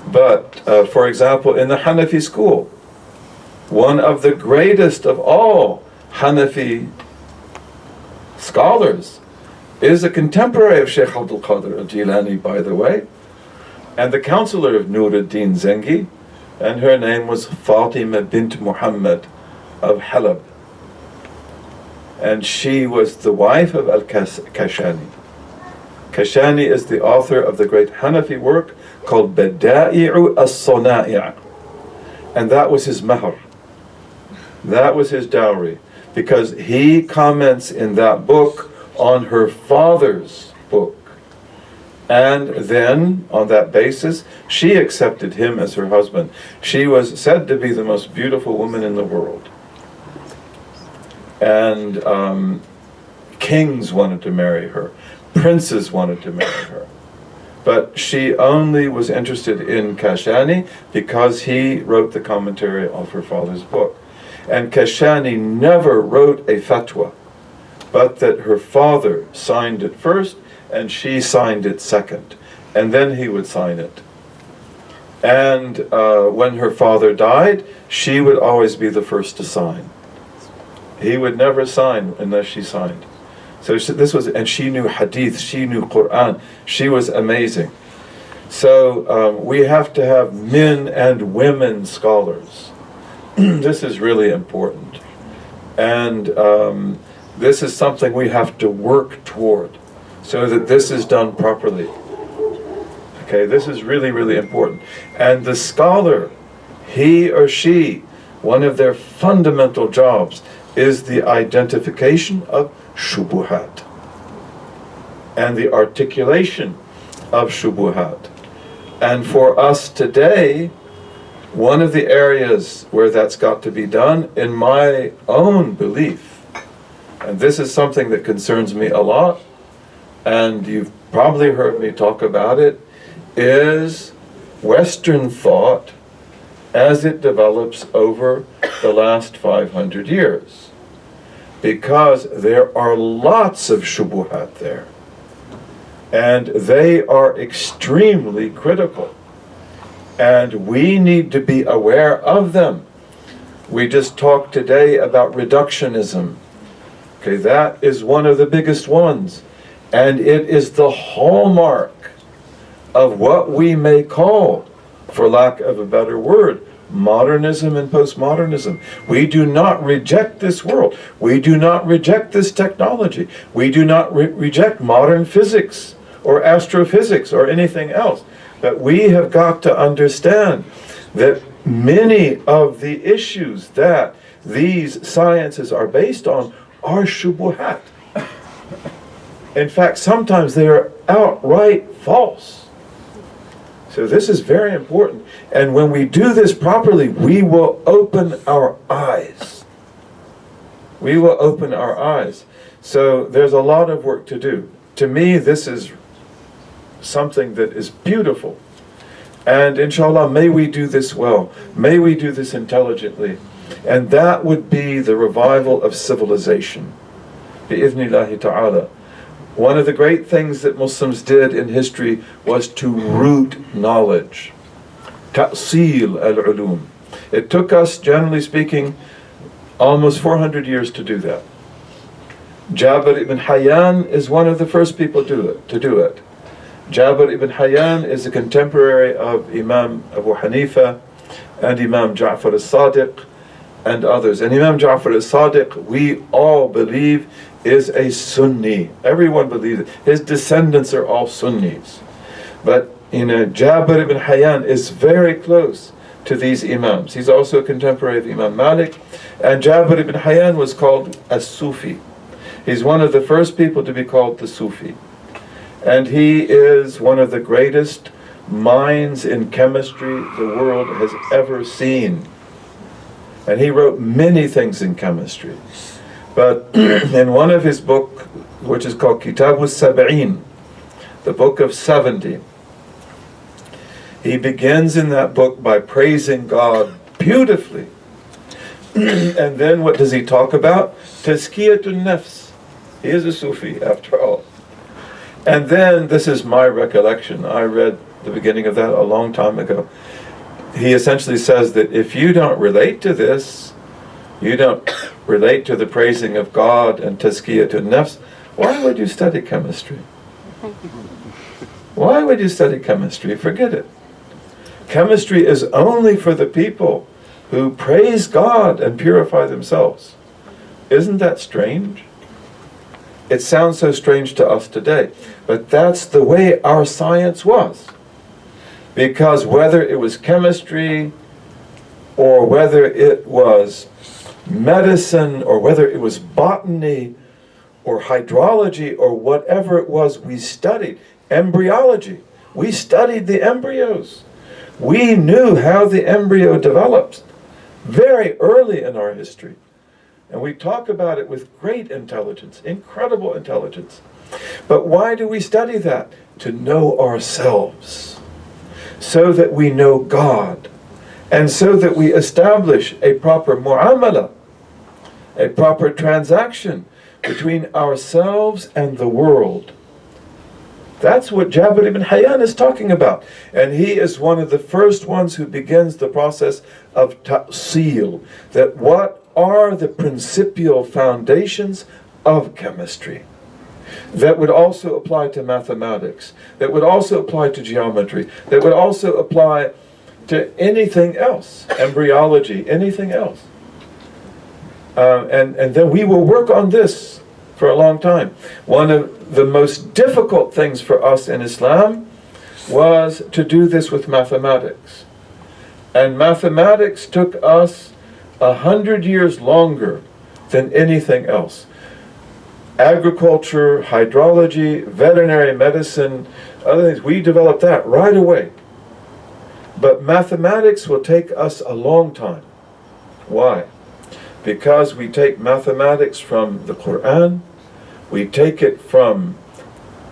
But, for example, in the Hanafi school, one of the greatest of all Hanafi scholars is a contemporary of Sheikh Abdul-Qadir al-Jilani, by the way, and the counselor of Nuruddin Zengi, and her name was Fatima bint Muhammad of Halab. And she was the wife of al-Kashani. Kashani is the author of the great Hanafi work called Bada'i'u as-Sana'i'. And that was his mahr. That was his dowry. Because he comments in that book on her father's book. And then, on that basis, she accepted him as her husband. She was said to be the most beautiful woman in the world. And kings wanted to marry her. Princes wanted to marry her. But she only was interested in Kashani because he wrote the commentary of her father's book. And Kashani never wrote a fatwa, but that her father signed it first and she signed it second, and then he would sign it. And when her father died, she would always be the first to sign. He would never sign unless she signed. So this was, and she knew hadith, she knew Quran, she was amazing. So we have to have men and women scholars. This is really important. And this is something we have to work toward so that this is done properly. Okay, this is really, really important. And the scholar, he or she, one of their fundamental jobs is the identification of shubuhat and the articulation of shubuhat. And for us today, one of the areas where that's got to be done, in my own belief, and this is something that concerns me a lot, and you've probably heard me talk about it, is Western thought as it develops over the last 500 years. Because there are lots of shubuhat there. And they are extremely critical. And we need to be aware of them. We just talked today about reductionism. Okay, that is one of the biggest ones. And it is the hallmark of what we may call, for lack of a better word, modernism and postmodernism. We do not reject this world. We do not reject this technology. We do not reject modern physics or astrophysics or anything else. But we have got to understand that many of the issues that these sciences are based on are shubuhat. In fact, sometimes they are outright false. So this is very important. And when we do this properly, we will open our eyes. We will open our eyes. So there's a lot of work to do. To me, this is something that is beautiful. And inshallah, may we do this well. May we do this intelligently. And that would be the revival of civilization. Bi-idhnillahi ta'ala. One of the great things that Muslims did in history was to root knowledge. Ta'sil al-Uloom. It took us, generally speaking, almost 400 years to do that. Jabir ibn Hayyan is one of the first people to do it. Jabir ibn Hayyan is a contemporary of Imam Abu Hanifa and Imam Ja'far al-Sadiq and others. And Imam Ja'far al-Sadiq, we all believe, is a Sunni. Everyone believes it. His descendants are all Sunnis. But Jabir ibn Hayyan is very close to these Imams. He's also a contemporary of Imam Malik. And Jabir ibn Hayyan was called a Sufi. He's one of the first people to be called the Sufi. And he is one of the greatest minds in chemistry the world has ever seen. And he wrote many things in chemistry. But in one of his books, which is called Kitab al-Sab'in, the book of 70, he begins in that book by praising God beautifully. And then what does he talk about? Tazkiyatun nafs. He is a Sufi, after all. And then, this is my recollection, I read the beginning of that a long time ago. He essentially says that if you don't relate to this, you don't relate to the praising of God and tazkiyatun nafs, why would you study chemistry? Why would you study chemistry? Forget it. Chemistry is only for the people who praise God and purify themselves. Isn't that strange? It sounds so strange to us today, but that's the way our science was. Because whether it was chemistry, or whether it was medicine, or whether it was botany, or hydrology, or whatever it was, we studied embryology. We studied the embryos. We knew how the embryo develops very early in our history. And we talk about it with great intelligence, incredible intelligence. But why do we study that? To know ourselves, so that we know God, and so that we establish a proper mu'amala, a proper transaction between ourselves and the world. That's what Jabir ibn Hayyan is talking about. And he is one of the first ones who begins the process of ta'sil, that what are the principal foundations of chemistry that would also apply to mathematics, that would also apply to geometry, that would also apply to anything else, embryology, anything else. And then we will work on this for a long time. One of the most difficult things for us in Islam was to do this with mathematics. And mathematics took us 100 years longer than anything else. Agriculture, hydrology, veterinary medicine, other things, we developed that right away. But mathematics will take us a long time. Why? Because we take mathematics from the Quran, we take it from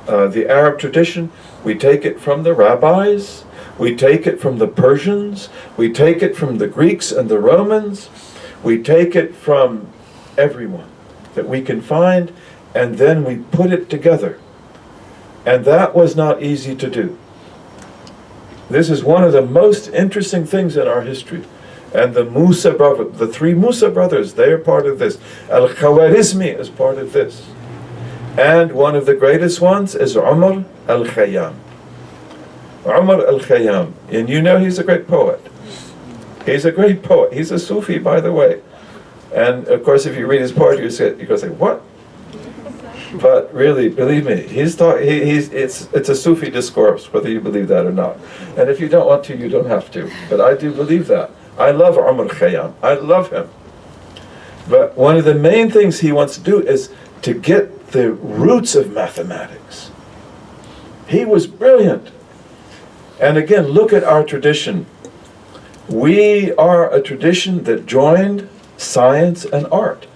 the Arab tradition, we take it from the rabbis, we take it from the Persians, we take it from the Greeks and the Romans, we take it from everyone that we can find, and then we put it together. And that was not easy to do. This is one of the most interesting things in our history. And the Musa brothers, the three Musa brothers, they are part of this. Al-Khawarizmi is part of this. And one of the greatest ones is Umar al-Khayyam. Umar al-Khayyam. And you know he's a great poet. He's a great poet. He's a Sufi, by the way. And of course, if you read his poetry, you're going to say, what? But really, believe me, it's a Sufi discourse, whether you believe that or not. And if you don't want to, you don't have to. But I do believe that. I love Umar Khayyam. I love him. But one of the main things he wants to do is to get the roots of mathematics. He was brilliant. And again, look at our tradition. We are a tradition that joined science and art.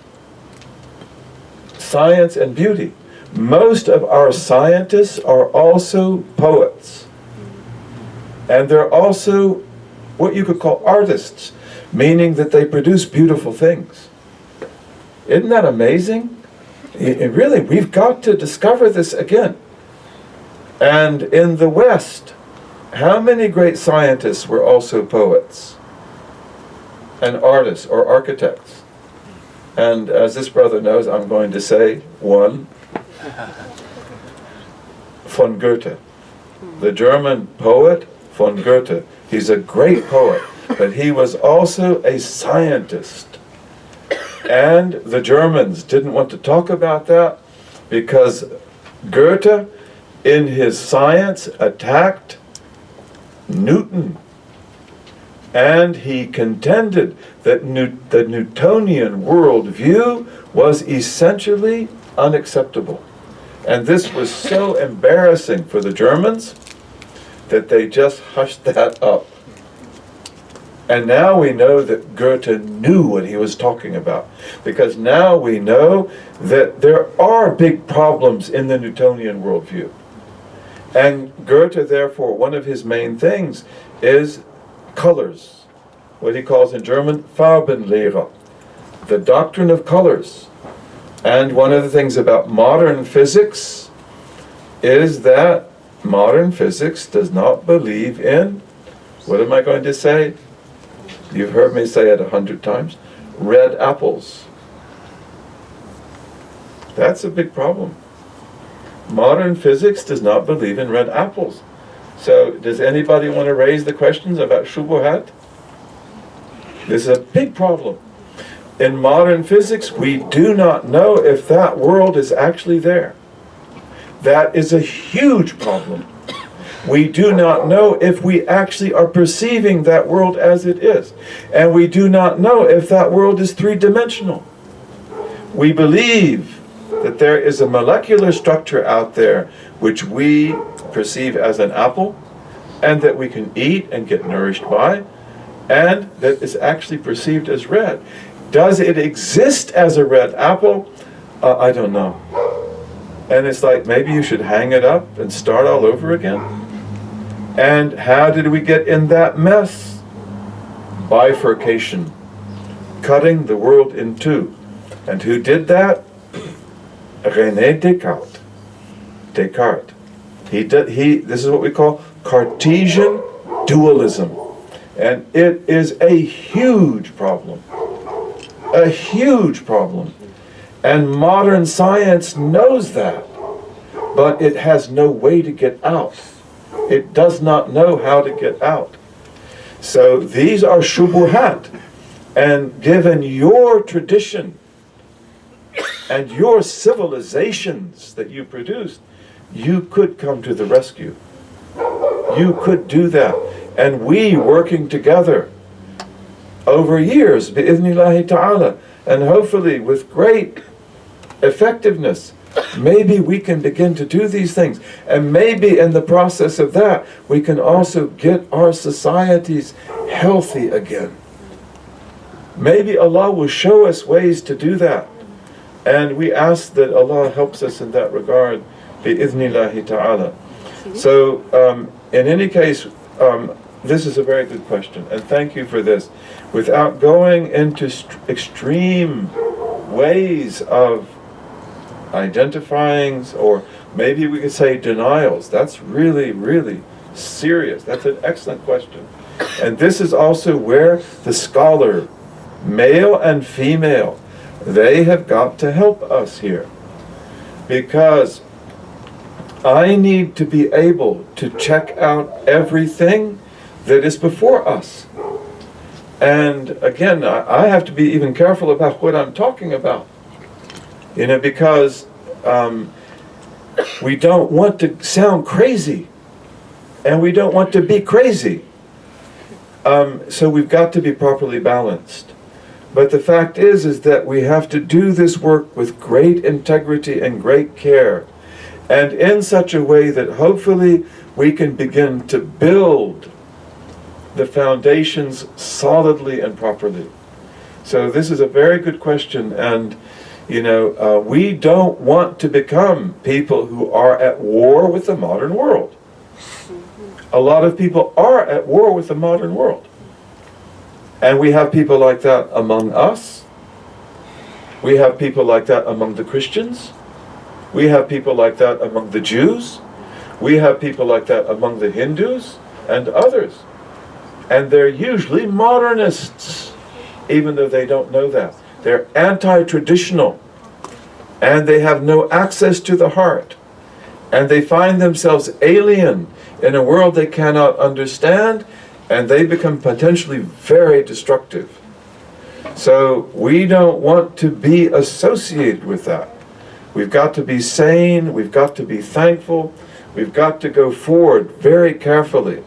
Science and beauty. Most of our scientists are also poets. And they're also what you could call artists, meaning that they produce beautiful things. Isn't that amazing? Really, we've got to discover this again. And in the West, how many great scientists were also poets and artists or architects? And as this brother knows, I'm going to say one. Von Goethe, the German poet von Goethe. He's a great poet, but he was also a scientist. And the Germans didn't want to talk about that because Goethe, in his science, attacked Newton. And he contended that the Newtonian worldview was essentially unacceptable. And this was so embarrassing for the Germans that they just hushed that up. And now we know that Goethe knew what he was talking about, because now we know that there are big problems in the Newtonian worldview. And Goethe, therefore, one of his main things is colors, what he calls in German Farbenlehre, the doctrine of colors. And one of the things about modern physics is that modern physics does not believe in, what am I going to say? You've heard me say it 100 times, red apples. That's a big problem. Modern physics does not believe in red apples. So does anybody want to raise the questions about shubuhat? This is a big problem. In modern physics, we do not know if that world is actually there. That is a huge problem. We do not know if we actually are perceiving that world as it is. And we do not know if that world is three-dimensional. We believe that there is a molecular structure out there which we perceive as an apple, and that we can eat and get nourished by, and that is actually perceived as red. Does it exist as a red apple? I don't know. And it's like, maybe you should hang it up and start all over again. And how did we get in that mess? Bifurcation, cutting the world in two. And who did that? René Descartes. Descartes. This is what we call Cartesian dualism. And it is a huge problem. A huge problem. And modern science knows that. But it has no way to get out. It does not know how to get out. So these are shubuhat. And given your tradition and your civilizations that you produced, you could come to the rescue. You could do that. And we working together over years, bi'idhnillahi ta'ala, and hopefully with great effectiveness, maybe we can begin to do these things. And maybe in the process of that, we can also get our societies healthy again. Maybe Allah will show us ways to do that. And we ask that Allah helps us in that regard, bi'idhnillahi ta'ala. So, in any case, this is a very good question, and thank you for this. Without going into extreme ways of identifying, or maybe we could say denials, that's really, really serious. That's an excellent question. And this is also where the scholar, male and female, they have got to help us here. Because I need to be able to check out everything that is before us. And again, I have to be even careful about what I'm talking about. You know, because we don't want to sound crazy. And we don't want to be crazy. So we've got to be properly balanced. But the fact is that we have to do this work with great integrity and great care, and in such a way that hopefully we can begin to build the foundations solidly and properly. So this is a very good question, and you know, we don't want to become people who are at war with the modern world. A lot of people are at war with the modern world. And we have people like that among us. We have people like that among the Christians. We have people like that among the Jews. We have people like that among the Hindus and others. And they're usually modernists, even though they don't know that. They're anti-traditional. And they have no access to the heart. And they find themselves alien in a world they cannot understand, and they become potentially very destructive. So we don't want to be associated with that. We've got to be sane, we've got to be thankful, we've got to go forward very carefully,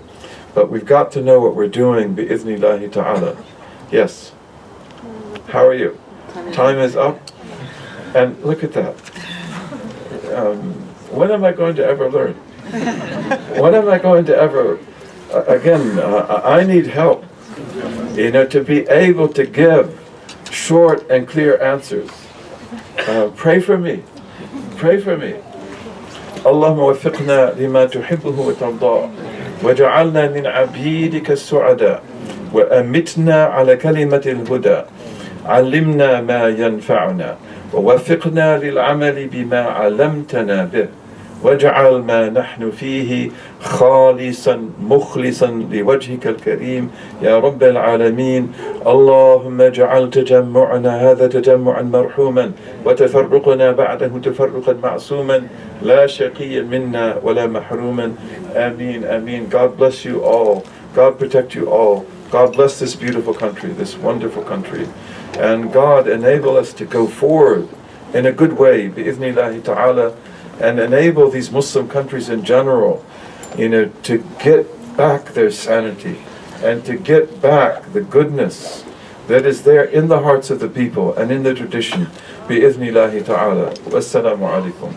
but we've got to know what we're doing, bi-idhnillahi ta'ala. Yes? How are you? Time is up? And look at that. When am I going to ever learn? When am I going to ever... Again, I need help, you know, to be able to give short and clear answers. Pray for me. Pray for me. اللهم وفقنا لما تحبه وترضاه وجعلنا من عبيدك السعداء وأمتنا على كلمة الهدى علمنا ما ينفعنا ووفقنا للعمل بما علمتنا به واجعل ما نحن فيه خالصا مخلصا لوجهك الكريم يا رب العالمين. اللهم اجعل تجمعنا هذا تجمعا مرحوما وتفرقنا بعده تفرقا معصوما لا شقيا منا ولا محروما. Ameen, ameen. God bless you all. God protect you all. God bless this beautiful country, this wonderful country. And God enable us to go forward in a good way, bi-idhnillahi ta'ala, and enable these Muslim countries in general, you know, to get back their sanity and to get back the goodness that is there in the hearts of the people and in the tradition, bi-idhnillahi ta'ala. Wassalamu alaikum.